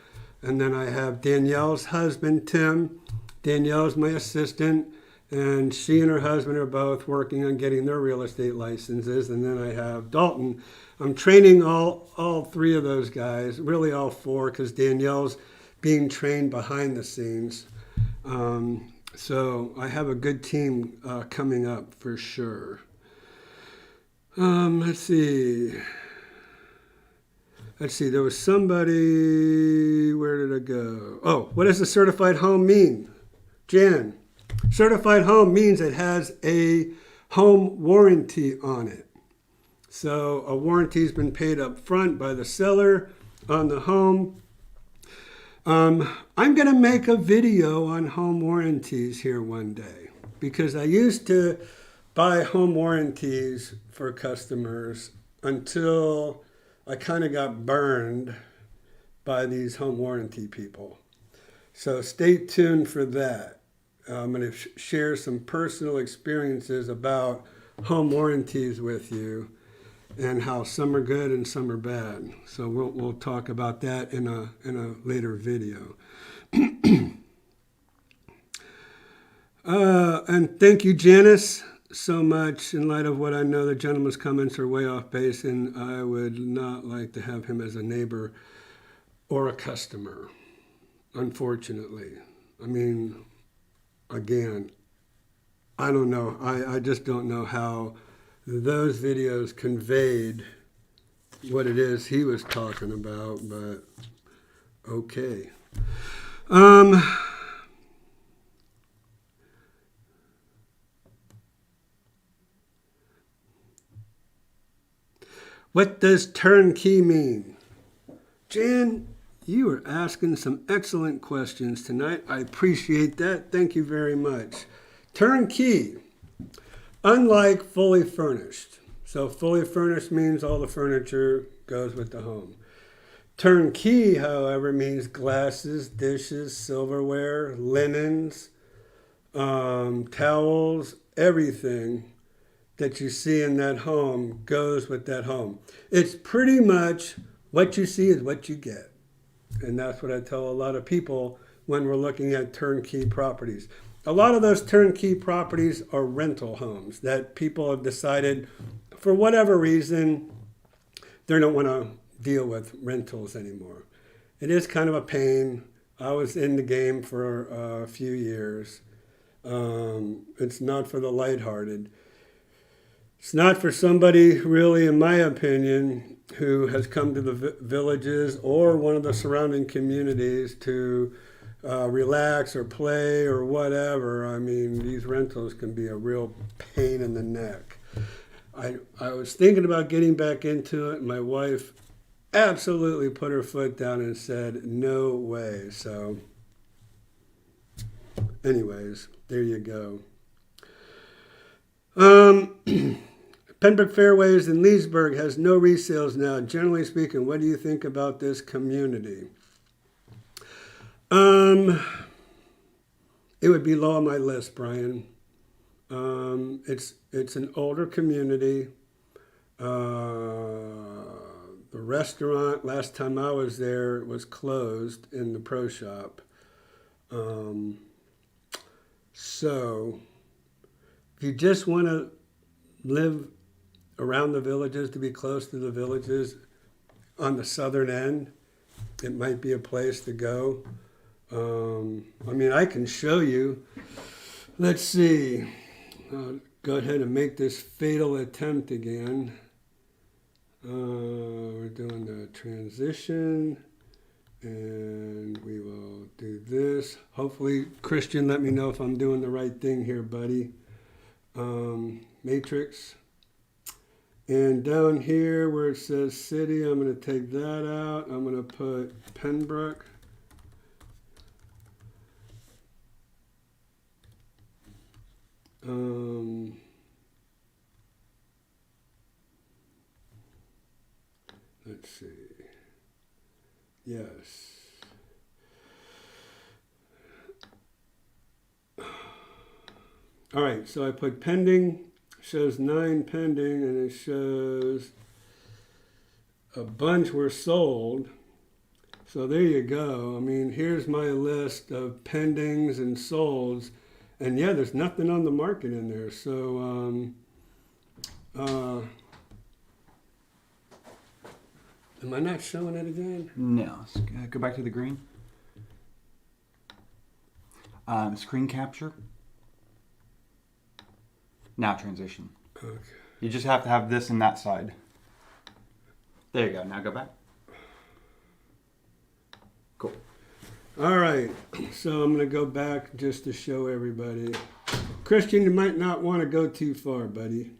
And then I have Danielle's husband, Tim. Danielle's my assistant. And she and her husband are both working on getting their real estate licenses. And then I have Dalton. I'm training all three of those guys, really all four, because Danielle's being trained behind the scenes. So I have a good team coming up for sure. Let's see. There was somebody, where did it go? Oh, what does a certified home mean? Jan. Certified home means it has a home warranty on it. So a warranty's been paid up front by the seller on the home. I'm going to make a video on home warranties here one day because I used to buy home warranties for customers until I kind of got burned by these home warranty people. So stay tuned for that. I'm going to share some personal experiences about home warranties with you and how some are good and some are bad. So we'll talk about that in a later video. And thank you, Janice, so much. In light of what I know, the gentleman's comments are way off base, and I would not like to have him as a neighbor or a customer, unfortunately. I mean, again, I don't know. I just don't know how those videos conveyed what it is he was talking about, but okay. What does turnkey mean? Jan, you are asking some excellent questions tonight. I appreciate that. Thank you very much. Turnkey, unlike fully furnished. So fully furnished means all the furniture goes with the home. Turnkey, however, means glasses, dishes, silverware, linens, towels, everything that you see in that home goes with that home. It's pretty much what you see is what you get. And that's what I tell a lot of people when we're looking at turnkey properties. A lot of those turnkey properties are rental homes that people have decided, for whatever reason, they don't want to deal with rentals anymore. It is kind of a pain. I was in the game for a few years. It's not for the lighthearted. It's not for somebody, really, in my opinion, who has come to the villages or one of the surrounding communities to relax or play or whatever. I mean, these rentals can be a real pain in the neck. I was thinking about getting back into it. My wife absolutely put her foot down and said, no way. So, anyways, there you go. Pembroke Fairways in Leesburg has no resales now. Generally speaking, what do you think about this community? It would be low on my list, Brian. It's an older community. The restaurant, last time I was there, was closed in the pro shop. So, if you just want to live around the villages, to be close to the villages on the southern end, it might be a place to go. I mean, I can show you. Let's see. I'll go ahead and make this fatal attempt again. We're doing the transition, and we will do this. Hopefully, Christian, let me know if I'm doing the right thing here, buddy. Matrix. And down here where it says city, I'm going to take that out. I'm going to put Pembroke. Let's see. Yes. All right, so I put pending. Shows 9 pending, and it shows a bunch were sold. So there you go. I mean, here's my list of pendings and solds, and yeah, there's nothing on the market in there. So, am I not showing it again? No. Go back to the green. Screen capture. Now transition. Okay. You just have to have this and that side. There you go. Now go back. Cool. All right. So I'm going to go back just to show everybody. Christian, you might not want to go too far, buddy.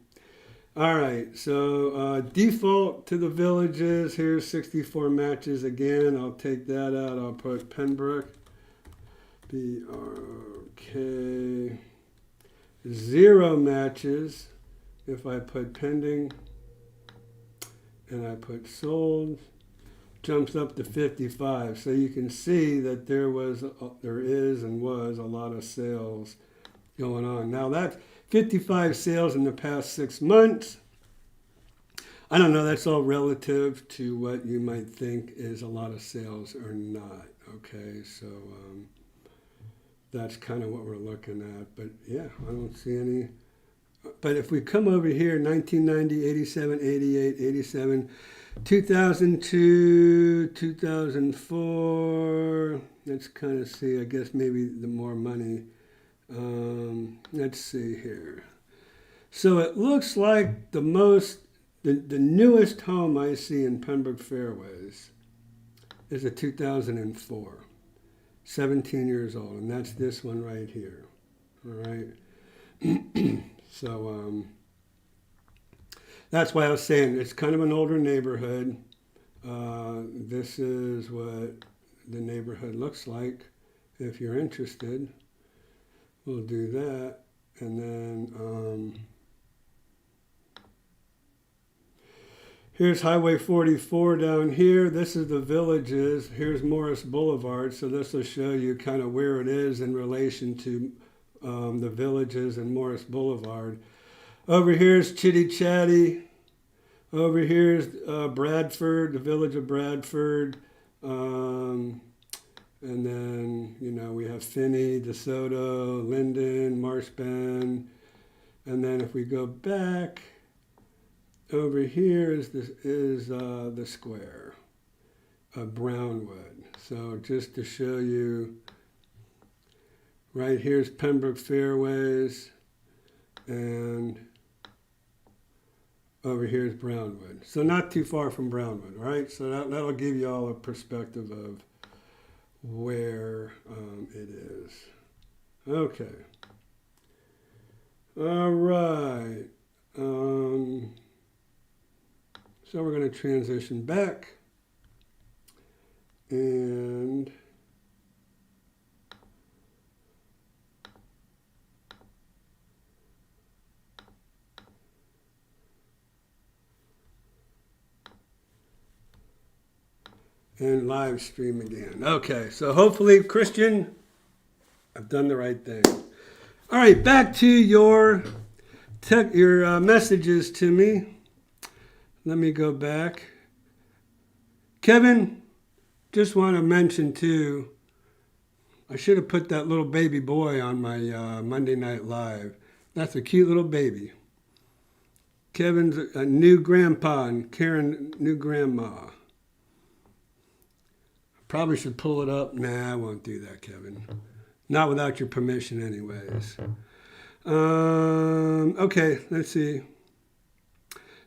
All right. So default to the villages. Here's 64 matches again. I'll take that out. I'll put Pembroke. BRK. 0 matches if I put pending and I put sold. jumps up to 55. So you can see that there is and was a lot of sales going on. Now that's 55 sales in the past 6 months. I don't know, that's all relative to what you might think is a lot of sales or not. Okay, so that's kind of what we're looking at. But yeah, I don't see any. But if we come over here, 1990, 87, 88, 87, 2002, 2004, let's kind of see, I guess maybe the more money. Let's see here. So it looks like the newest home I see in Pembroke Fairways is a 2004, 17 years old, and that's this one right here. All right. So that's why I was saying it's kind of an older neighborhood. This is what the neighborhood looks like. If you're interested, we'll do that. And then here's Highway 44 down here. This is the Villages. Here's Morris Boulevard. So this will show you kind of where it is in relation to the Villages and Morris Boulevard. Over here's Chitty Chatty. Over here's Bradford, the village of Bradford. And then, we have Finney, DeSoto, Linden, Marsh Bend. And then if we go back, over here is the square of Brownwood. So just to show you, right here's Pembroke Fairways, and over here is Brownwood. So not too far from Brownwood, right? So that'll give you all a perspective of where it is. Okay. All right. So we're going to transition back, and live stream again. Okay, so hopefully, Christian, I've done the right thing. All right, back to your messages to me. Let me go back. Kevin, just want to mention too, I should have put that little baby boy on my Monday Night Live. That's a cute little baby. Kevin's a new grandpa and Karen, new grandma. Probably should pull it up. Nah, I won't do that, Kevin. Not without your permission anyways. Okay, let's see.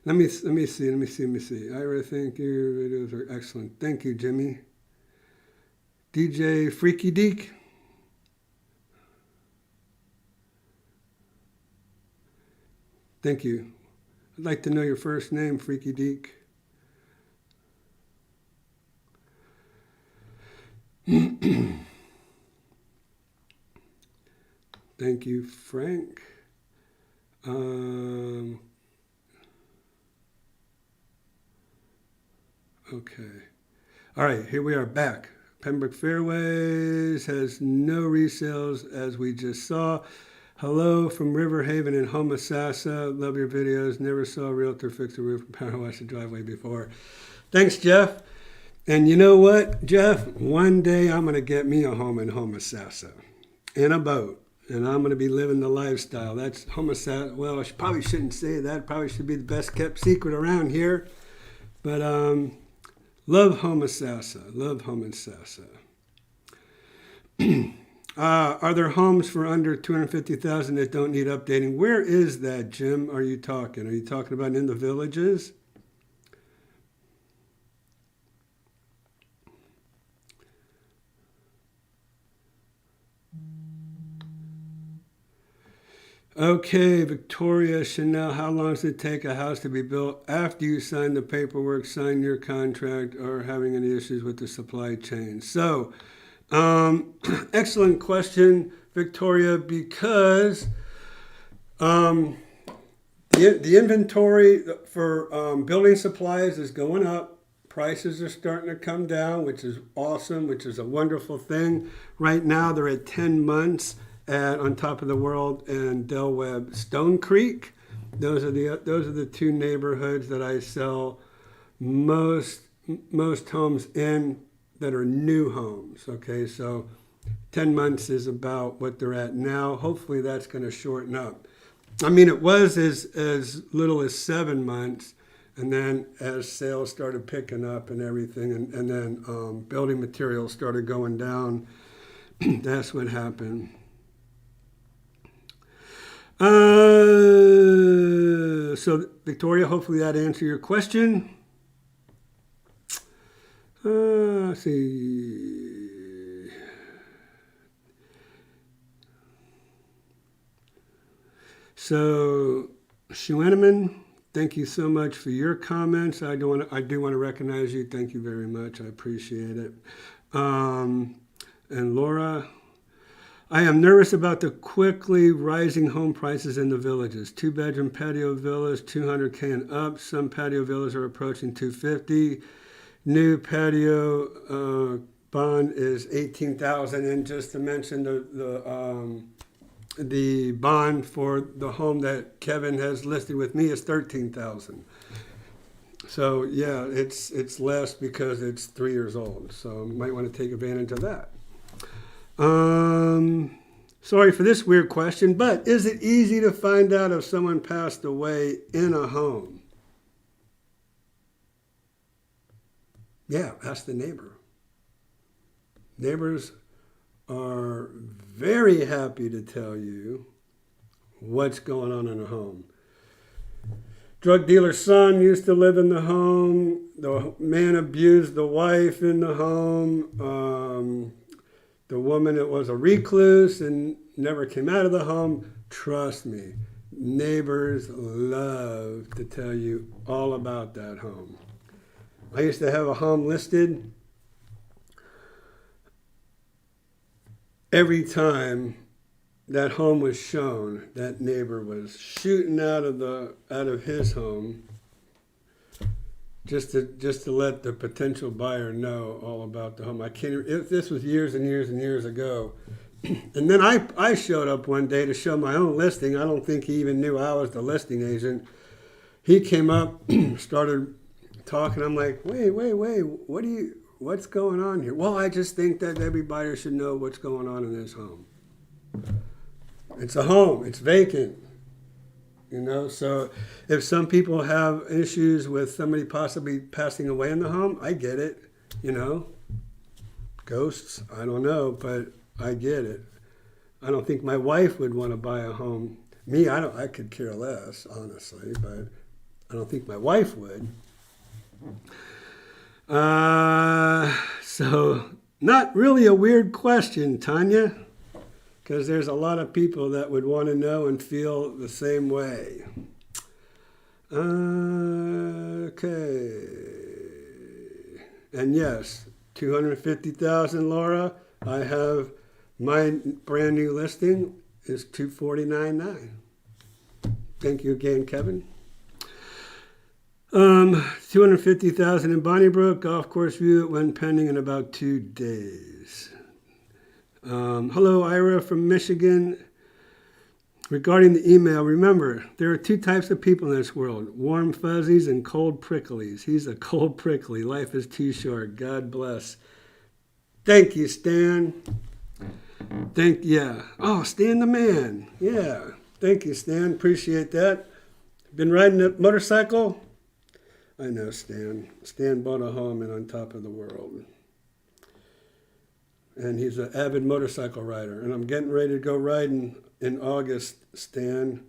Let me see. Ira, thank you. Your videos are excellent. Thank you, Jimmy. DJ Freaky Deek. Thank you. I'd like to know your first name, Freaky Deek. Thank you, Frank. Okay. All right, here we are back. Pembroke Fairways has no resales, as we just saw. Hello from Riverhaven in Homosassa. Love your videos. Never saw a realtor fix a roof and power wash the driveway before. Thanks, Jeff. And you know what, Jeff? One day I'm going to get me a home in Homosassa in a boat. And I'm going to be living the lifestyle. That's Homosassa. Well, I probably shouldn't say that. Probably should be the best kept secret around here. But love Homosassa. Love Homosassa. Are there homes for under $250,000 that don't need updating? Where is that, Jim? Are you talking? Are you talking about in the Villages? Okay, Victoria Chanel, how long does it take a house to be built after you sign the paperwork, sign your contract, or having any issues with the supply chain? So, excellent question, Victoria, because the inventory for building supplies is going up. prices are starting to come down, which is awesome, which is a wonderful thing. Right now, they're at 10 months at On Top of the World and Del Webb Stone Creek. Those are the two neighborhoods that I sell most homes in that are new homes. Okay, so 10 months is about what they're at now. Hopefully that's going to shorten up. I mean, it was as little as 7 months, and then as sales started picking up and everything, and then building materials started going down, that's what happened. So, Victoria, hopefully that answered your question. Let's see. So, Shueneman, thank you so much for your comments. I do want to recognize you. Thank you very much. I appreciate it. And Laura, I am nervous about the quickly rising home prices in the villages. 2-bedroom patio villas, $200K and up. Some patio villas are approaching $250. New patio bond is $18,000, and just to mention the bond for the home that Kevin has listed with me is $13,000. So yeah, it's less because it's 3 years old. So you might want to take advantage of that. Sorry for this weird question, but is it easy to find out if someone passed away in a home? Yeah, ask the neighbor. Neighbors are very happy to tell you what's going on in a home. Drug dealer's son used to live in the home. The man abused the wife in the home. The woman that was a recluse and never came out of the home. Trust me, neighbors love to tell you all about that home. I used to have a home listed. Every time that home was shown, that neighbor was shooting out of his home just to let the potential buyer know all about the home. This was years and years and years ago. And then I showed up one day to show my own listing. I don't think he even knew I was the listing agent. He came up, started talking. I'm like, wait, what's going on here? Well, I just think that every buyer should know what's going on in this home. It's a home. It's vacant. So if some people have issues with somebody possibly passing away in the home, I get it. Ghosts, I don't know, but I get it. I don't think my wife would want to buy a home. Me, I could care less, honestly, but I don't think my wife would. So not really a weird question, Tanya, because there's a lot of people that would want to know and feel the same way. Okay. And yes, $250,000, Laura. I have my brand new listing is $249,900. Thank you again, Kevin. $250,000 in Bonnybrook, golf course view when pending in about 2 days. Hello, Ira from Michigan. Regarding the email, remember, there are 2 types of people in this world, warm fuzzies and cold pricklies. He's a cold prickly. Life is too short. God bless. Thank you, Stan. Oh, Stan the man. Yeah. Thank you, Stan. Appreciate that. Been riding a motorcycle? I know Stan. Stan bought a home in On Top of the World. And he's an avid motorcycle rider. And I'm getting ready to go riding in August, Stan.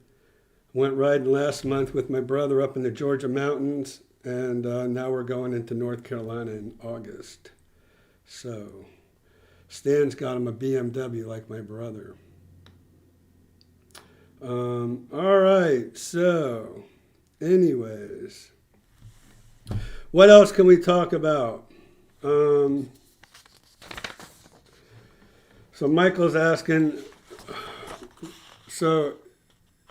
Went riding last month with my brother up in the Georgia mountains. And now we're going into North Carolina in August. So Stan's got him a BMW like my brother. All right. So anyways, what else can we talk about? So Michael's asking, so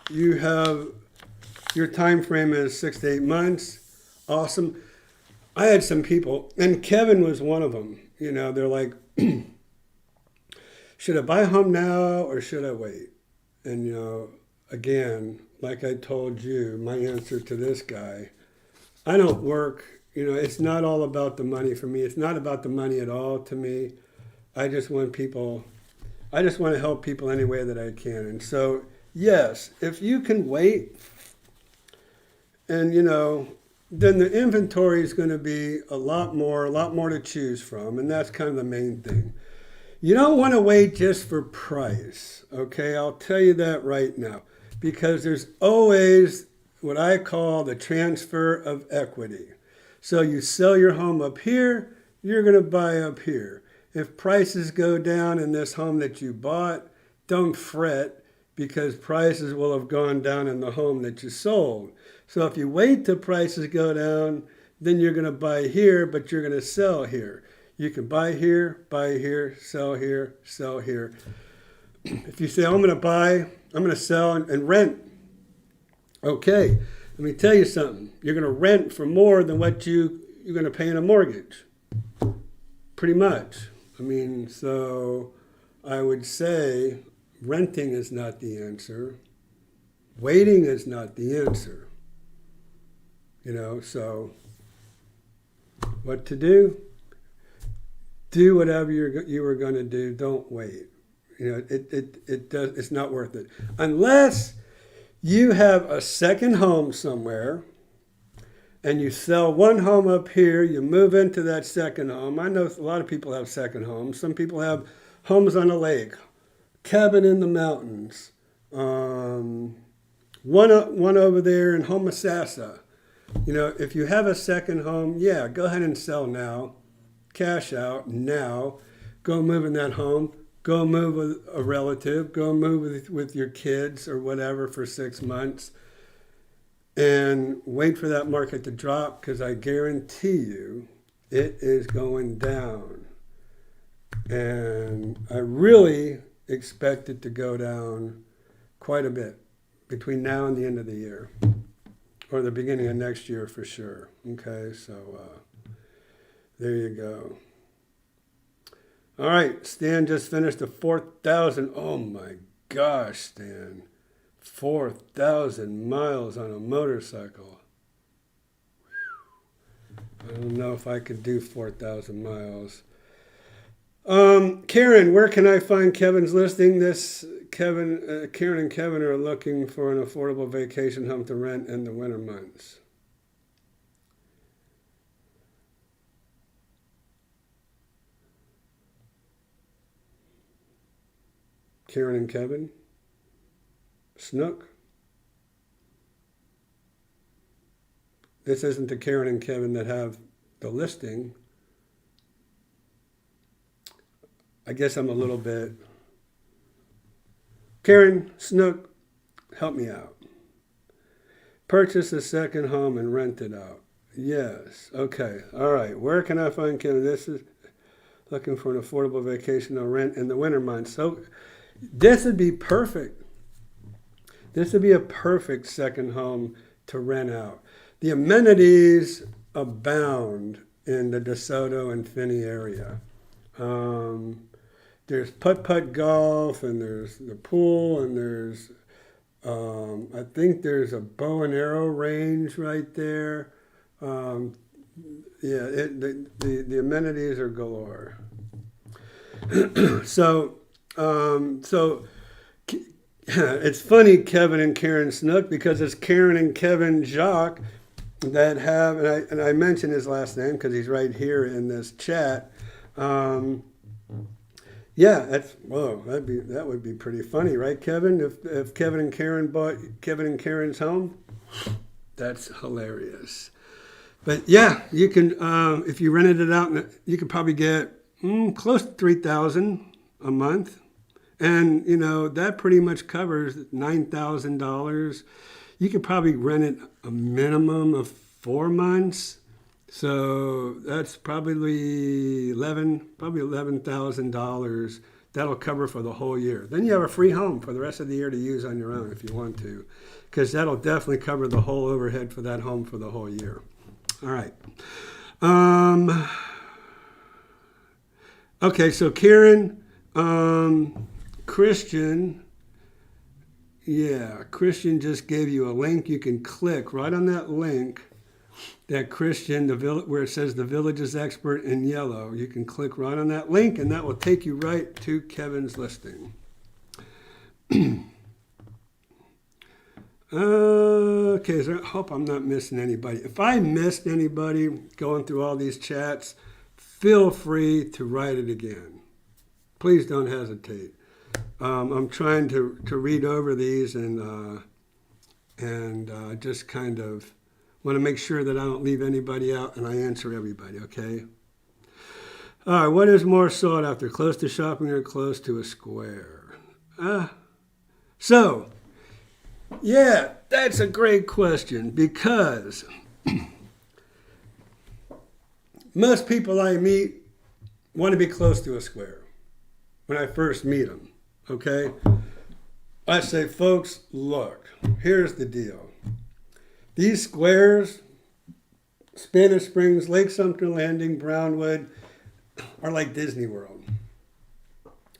your time frame is 6 to 8 months. Awesome. I had some people, and Kevin was one of them. You know, they're like, should I buy a home now or should I wait? And, you know, again, like I told you, my answer to this guy, I don't work, you know, it's not all about the money for me. It's not about the money at all to me. I just want to help people any way that I can. And so, yes, if you can wait, and, you know, then the inventory is going to be a lot more to choose from. And that's kind of the main thing. You don't want to wait just for price, okay? I'll tell you that right now, because there's always what I call the transfer of equity. So you sell your home up here, you're going to buy up here. If prices go down in this home that you bought, don't fret, because prices will have gone down in the home that you sold. So if you wait till prices go down, then you're going to buy here, but you're going to sell here. You can buy here, sell here, sell here. If you say, I'm going to sell and rent. Okay, let me tell you something. You're going to rent for more than what you're going to pay in a mortgage. Pretty much. I mean, so I would say renting is not the answer. Waiting is not the answer. You know, so what to do? Do whatever you were going to do. Don't wait. You know, it's not worth it. Unless you have a second home somewhere and you sell one home up here, you move into that second home. I know a lot of people have second homes. Some people have homes on a lake, cabin in the mountains, one over there in Homosassa. You know, if you have a second home, yeah, go ahead and sell now. Cash out now, go move in that home, go move with a relative, go move with your kids or whatever for 6 months, and wait for that market to drop, because I guarantee you it is going down. And I really expect it to go down quite a bit between now and the end of the year, or the beginning of next year for sure. Okay, so there you go. All right, Stan just finished the 4,000. Oh my gosh, Stan. 4,000 miles on a motorcycle. I don't know if I could do 4,000 miles. Karen, where can I find Kevin's listing? Karen and Kevin are looking for an affordable vacation home to rent in the winter months. Karen and Kevin? Snook? This isn't the Karen and Kevin that have the listing. I guess I'm a little bit... Karen, Snook, help me out. Purchase a second home and rent it out. Yes. Okay. All right. Where can I find Kevin? This is looking for an affordable vacation or rent in the winter months. So this would be perfect. This would be a perfect second home to rent out. The amenities abound in the DeSoto and Finney area. There's putt-putt golf, and there's the pool, and there's, I think there's a bow and arrow range right there. The amenities are galore. So it's funny, Kevin and Karen Snook, because it's Karen and Kevin Jacques that have, and I mentioned his last name because he's right here in this chat. Yeah, that would be pretty funny, right, Kevin? If Kevin and Karen bought Kevin and Karen's home, that's hilarious. But yeah, you can if you rented it out, you could probably get close to $3,000 a month, and you know that pretty much covers $9,000. You could probably rent it a minimum of 4 months. So that's probably $11,000. That'll cover for the whole year. Then you have a free home for the rest of the year to use on your own if you want to, because that'll definitely cover the whole overhead for that home for the whole year. All right. Okay, so Karen, Christian, Christian just gave you a link. You can click right on that link. That Christian, where it says the Villages Expert in yellow, you can click right on that link, and that will take you right to Kevin's listing. Okay, so I hope I'm not missing anybody. If I missed anybody going through all these chats, feel free to write it again. Please don't hesitate. I'm trying to read over these and just kind of want to make sure that I don't leave anybody out and I answer everybody, okay? All right, what is more sought after, close to shopping or close to a square? So, yeah, that's a great question because most people I meet want to be close to a square when I first meet them, okay? I say, folks, look, here's the deal. These squares, Spanish Springs, Lake Sumter Landing, Brownwood, are like Disney World.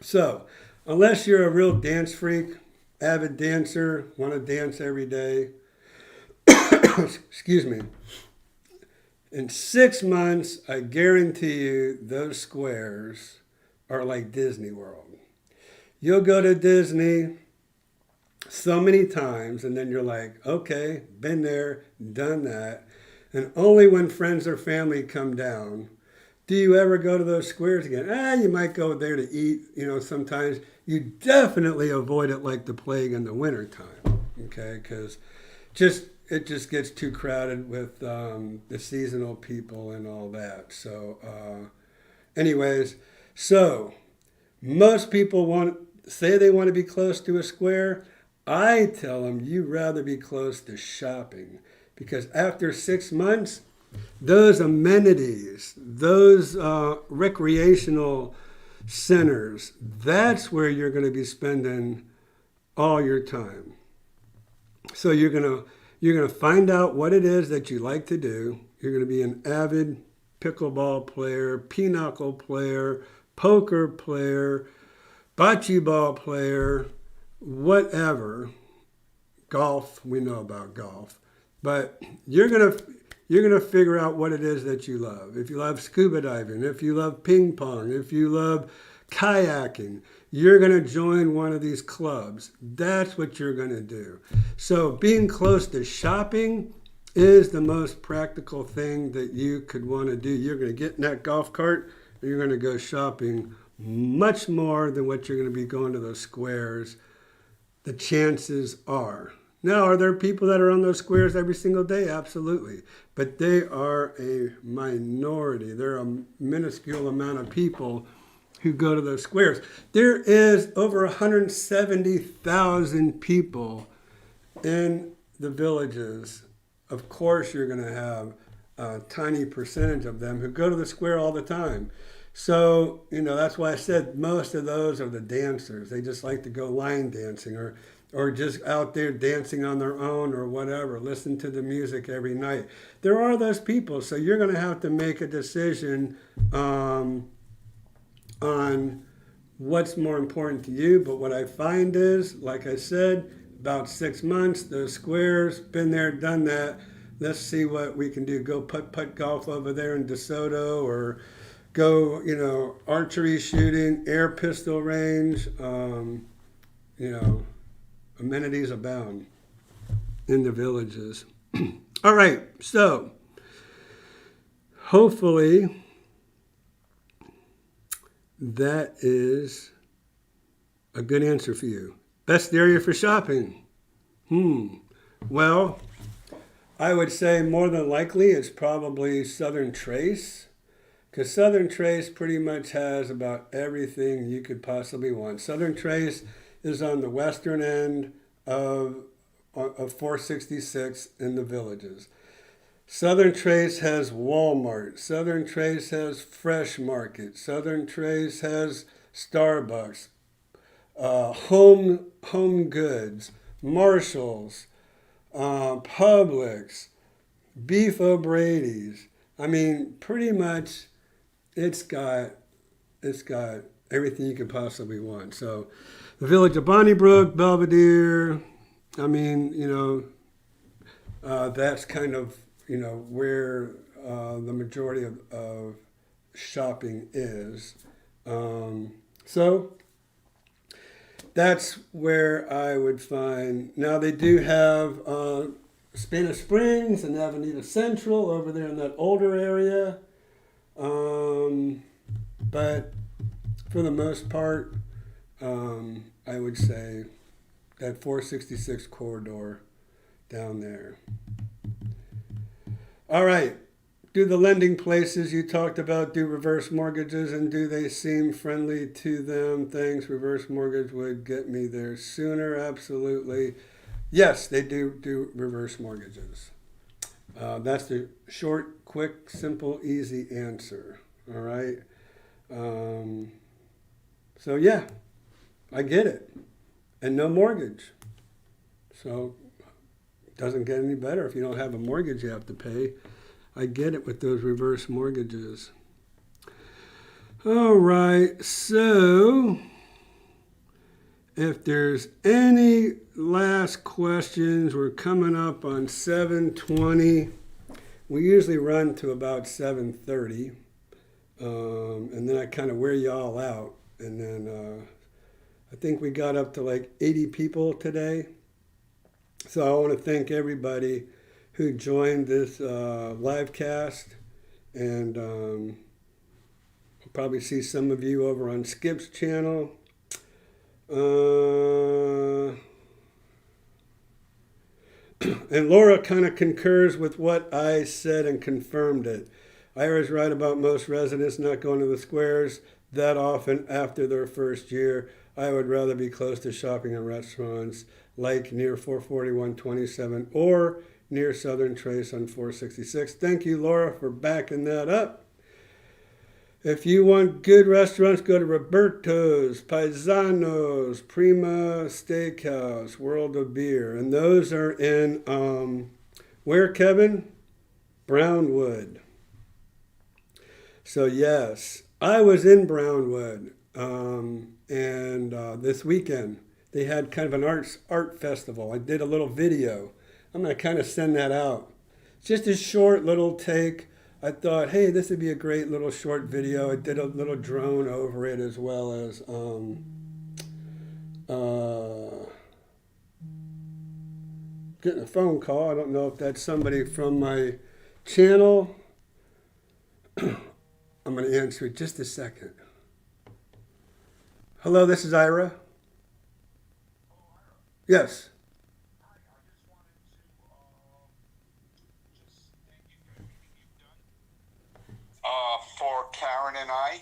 So, unless you're a real dance freak, avid dancer, want to dance every day, excuse me, in 6 months, I guarantee you those squares are like Disney World. You'll go to Disney so many times, and then you're like, okay, been there, done that. And only when friends or family come down do you ever go to those squares again. You might go there to eat, sometimes. You definitely avoid it like the plague in the wintertime, okay? Because it just gets too crowded with the seasonal people and all that. So anyways, so most people say they want to be close to a square. I tell them you'd rather be close to shopping because after 6 months, those amenities, those recreational centers, that's where you're going to be spending all your time. So you're going to find out what it is that you like to do. You're going to be an avid pickleball player, pinochle player, poker player, bocce ball player, whatever. Golf, we know about golf. But you're gonna figure out what it is that you love. If you love scuba diving, if you love ping pong, if you love kayaking, you're gonna join one of these clubs. That's what you're gonna do. So being close to shopping is the most practical thing that you could want to do. You're gonna get in that golf cart and you're gonna go shopping much more than what you're gonna be going to those squares. The chances are. Now, are there people that are on those squares every single day? Absolutely. But they are a minority. They're a minuscule amount of people who go to those squares. There is over 170,000 people in the villages. Of course, you're going to have a tiny percentage of them who go to the square all the time. So, that's why I said most of those are the dancers. They just like to go line dancing or just out there dancing on their own or whatever, listen to the music every night. There are those people, so you're going to have to make a decision on what's more important to you. But what I find is, like I said, about 6 months, those squares, been there, done that. Let's see what we can do. Go putt golf over there in DeSoto or go, archery shooting, air pistol range, amenities abound in the villages. All right, so hopefully that is a good answer for you. Best area for shopping? Well, I would say more than likely it's probably Southern Trace. Because Southern Trace pretty much has about everything you could possibly want. Southern Trace is on the western end of 466 in the villages. Southern Trace has Walmart. Southern Trace has Fresh Market. Southern Trace has Starbucks, Home Goods, Marshalls, Publix, Beef O'Brady's. I mean, pretty much, it's got everything you could possibly want. So, the village of Bonnybrook, Belvedere. I mean, that's kind of where the majority of shopping is. So that's where I would find. Now they do have Spanish Springs and Avenida Central over there in that older area. But for the most part, I would say that 466 corridor down there. All right. Do the lending places you talked about do reverse mortgages, and do they seem friendly to them? Thanks. Reverse mortgage would get me there sooner. Absolutely. Yes, they do reverse mortgages. That's the short, quick, simple, easy answer. All right. So yeah, I get it. And no mortgage. So it doesn't get any better if you don't have a mortgage you have to pay. I get it with those reverse mortgages. All right, so if there's any last questions, we're coming up on 7:20. We usually run to about 7:30, and then I kind of wear you all out. And then I think we got up to like 80 people today. So I want to thank everybody who joined this live cast, and I'll probably see some of you over on Skip's channel. And Laura kind of concurs with what I said and confirmed it. I was right about most residents not going to the squares that often after their first year. I would rather be close to shopping and restaurants like near 44127 or near Southern Trace on 466. Thank you, Laura, for backing that up. If you want good restaurants, go to Roberto's, Paisanos, Prima Steakhouse, World of Beer. And those are in, where, Kevin? Brownwood. So, yes, I was in Brownwood. And this weekend, they had kind of an art festival. I did a little video. I'm going to kind of send that out. Just a short little take. I thought, hey, this would be a great little short video. I did a little drone over it, as well as getting a phone call. I don't know if that's somebody from my channel. I'm going to answer it just a second. Hello, this is Ira. Yes. For Karen and I.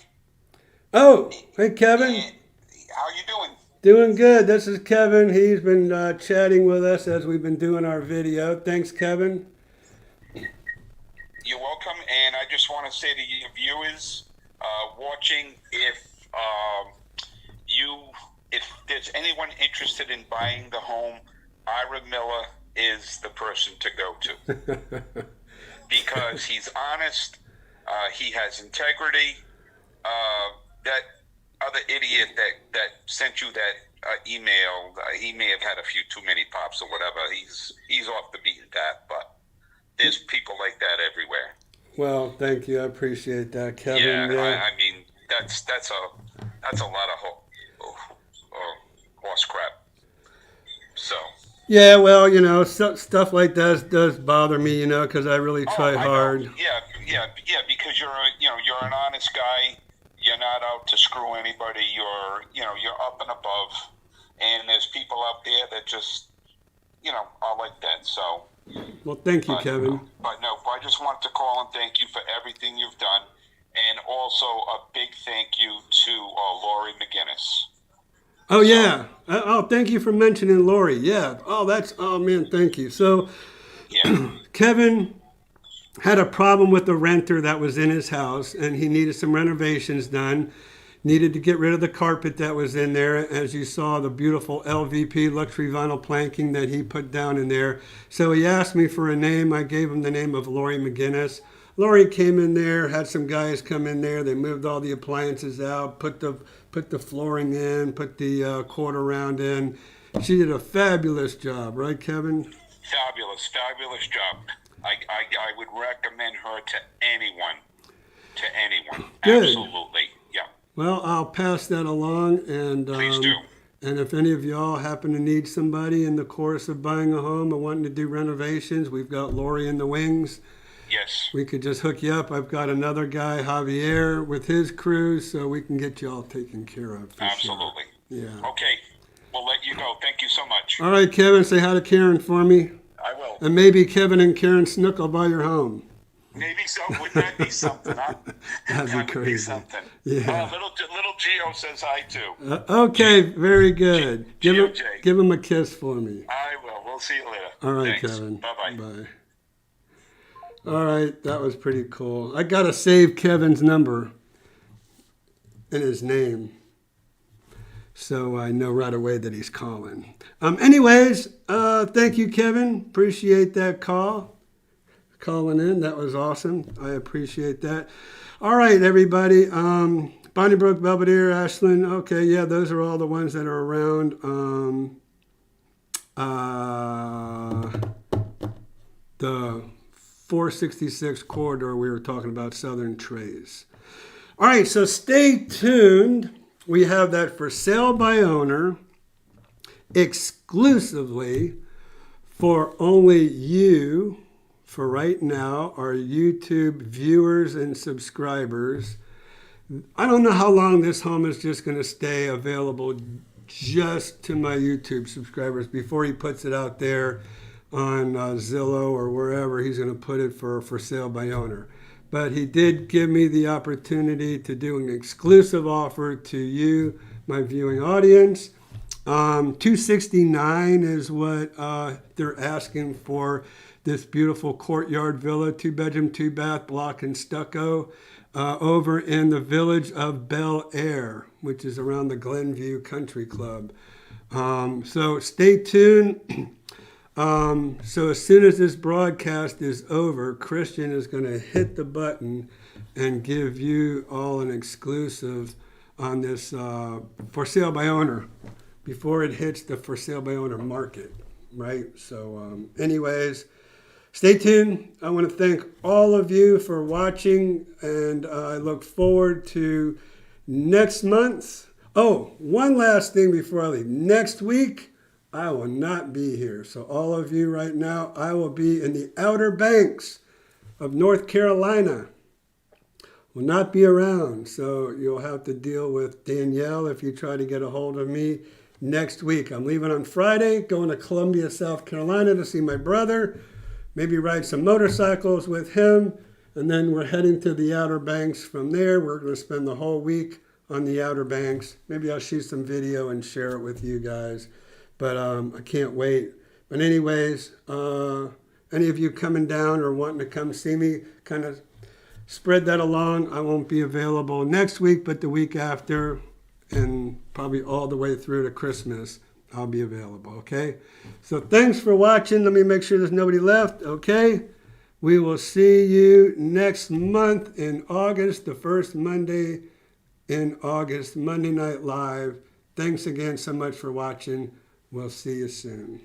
Oh, hey, Kevin. How you doing? Doing good. This is Kevin. He's been chatting with us as we've been doing our video. Thanks, Kevin. You're welcome. And I just want to say to your viewers watching, if there's anyone interested in buying the home, Ira Miller is the person to go to. Because he's honest. He has integrity. That other idiot that sent you that email, he may have had a few too many pops or whatever. He's off the beaten path, but there's people like that everywhere. Well, thank you. I appreciate that, Kevin. Yeah. I mean that's a lot of horse crap. So. Yeah, well, stuff like that does bother me, because I really try hard. Yeah, because you're an honest guy. You're not out to screw anybody. You're up and above, and there's people out there that just, are like that. So. Well, thank you, Kevin. But no, I just wanted to call and thank you for everything you've done, and also a big thank you to Lori McGinnis. Oh, yeah. Oh, thank you for mentioning Lori. Yeah. Oh, man, thank you. So, yeah. Kevin had a problem with the renter that was in his house, and he needed some renovations done. Needed to get rid of the carpet that was in there. As you saw, the beautiful LVP luxury vinyl planking that he put down in there. So he asked me for a name. I gave him the name of Lori McGinnis. Lori came in there, had some guys come in there. They moved all the appliances out, put the flooring in, put the quarter round in. She did a fabulous job, right, Kevin? Fabulous job. I would recommend her to anyone. Good. Absolutely. Yeah. Well, I'll pass that along, and Please do. And if any of y'all happen to need somebody in the course of buying a home or wanting to do renovations, we've got Lori in the wings. Yes. We could just hook you up. I've got another guy, Javier, with his crew, so we can get you all taken care of. Absolutely. Sure. Yeah. Okay. We'll let you go. Thank you so much. All right, Kevin, say hi to Karen for me. I will. And maybe Kevin and Karen Snook will buy your home. Maybe so. Wouldn't that be something, huh? That'd be That would crazy. be something. Yeah. Little Gio says hi, too. Okay, very good. Give GOJ. him a kiss for me. I will. We'll see you later. All right, Thanks. Kevin. Bye-bye. Bye. All right, that was pretty cool. I got to save Kevin's number and his name so I know right away that he's calling. Anyways, thank you, Kevin. Appreciate that calling in. That was awesome. I appreciate that. All right, everybody. Bonnie Brook, Belvedere, Ashland. Okay, yeah, those are all the ones that are around. The 466 corridor we were talking about, Southern Trays. All right, so stay tuned. We have that for sale by owner exclusively for only you, for right now, our YouTube viewers and subscribers. I don't know how long this home is just going to stay available just to my YouTube subscribers before he puts it out there on Zillow or wherever he's going to put it for sale by owner. But he did give me the opportunity to do an exclusive offer to you, my viewing audience. $269 is what they're asking for this beautiful courtyard villa, 2-bedroom, 2-bath, block and stucco, over in the village of Bel Air, which is around the Glenview Country Club. So stay tuned. So as soon as this broadcast is over, Christian is going to hit the button and give you all an exclusive on this for sale by owner before it hits the for sale by owner market, right? So anyways, stay tuned. I want to thank all of you for watching, and I look forward to next month. Oh, one last thing before I leave. Next week, I will not be here. So all of you right now, I will be in the Outer Banks of North Carolina. Will not be around. So you'll have to deal with Danielle if you try to get a hold of me next week. I'm leaving on Friday, going to Columbia, South Carolina to see my brother, maybe ride some motorcycles with him, and then we're heading to the Outer Banks from there. We're going to spend the whole week on the Outer Banks. Maybe I'll shoot some video and share it with you guys. But I can't wait. But anyways, any of you coming down or wanting to come see me, kind of spread that along. I won't be available next week, but the week after, and probably all the way through to Christmas, I'll be available, okay? So thanks for watching. Let me make sure there's nobody left, okay? We will see you next month in August, the first Monday in August, Monday Night Live. Thanks again so much for watching. We'll see you soon.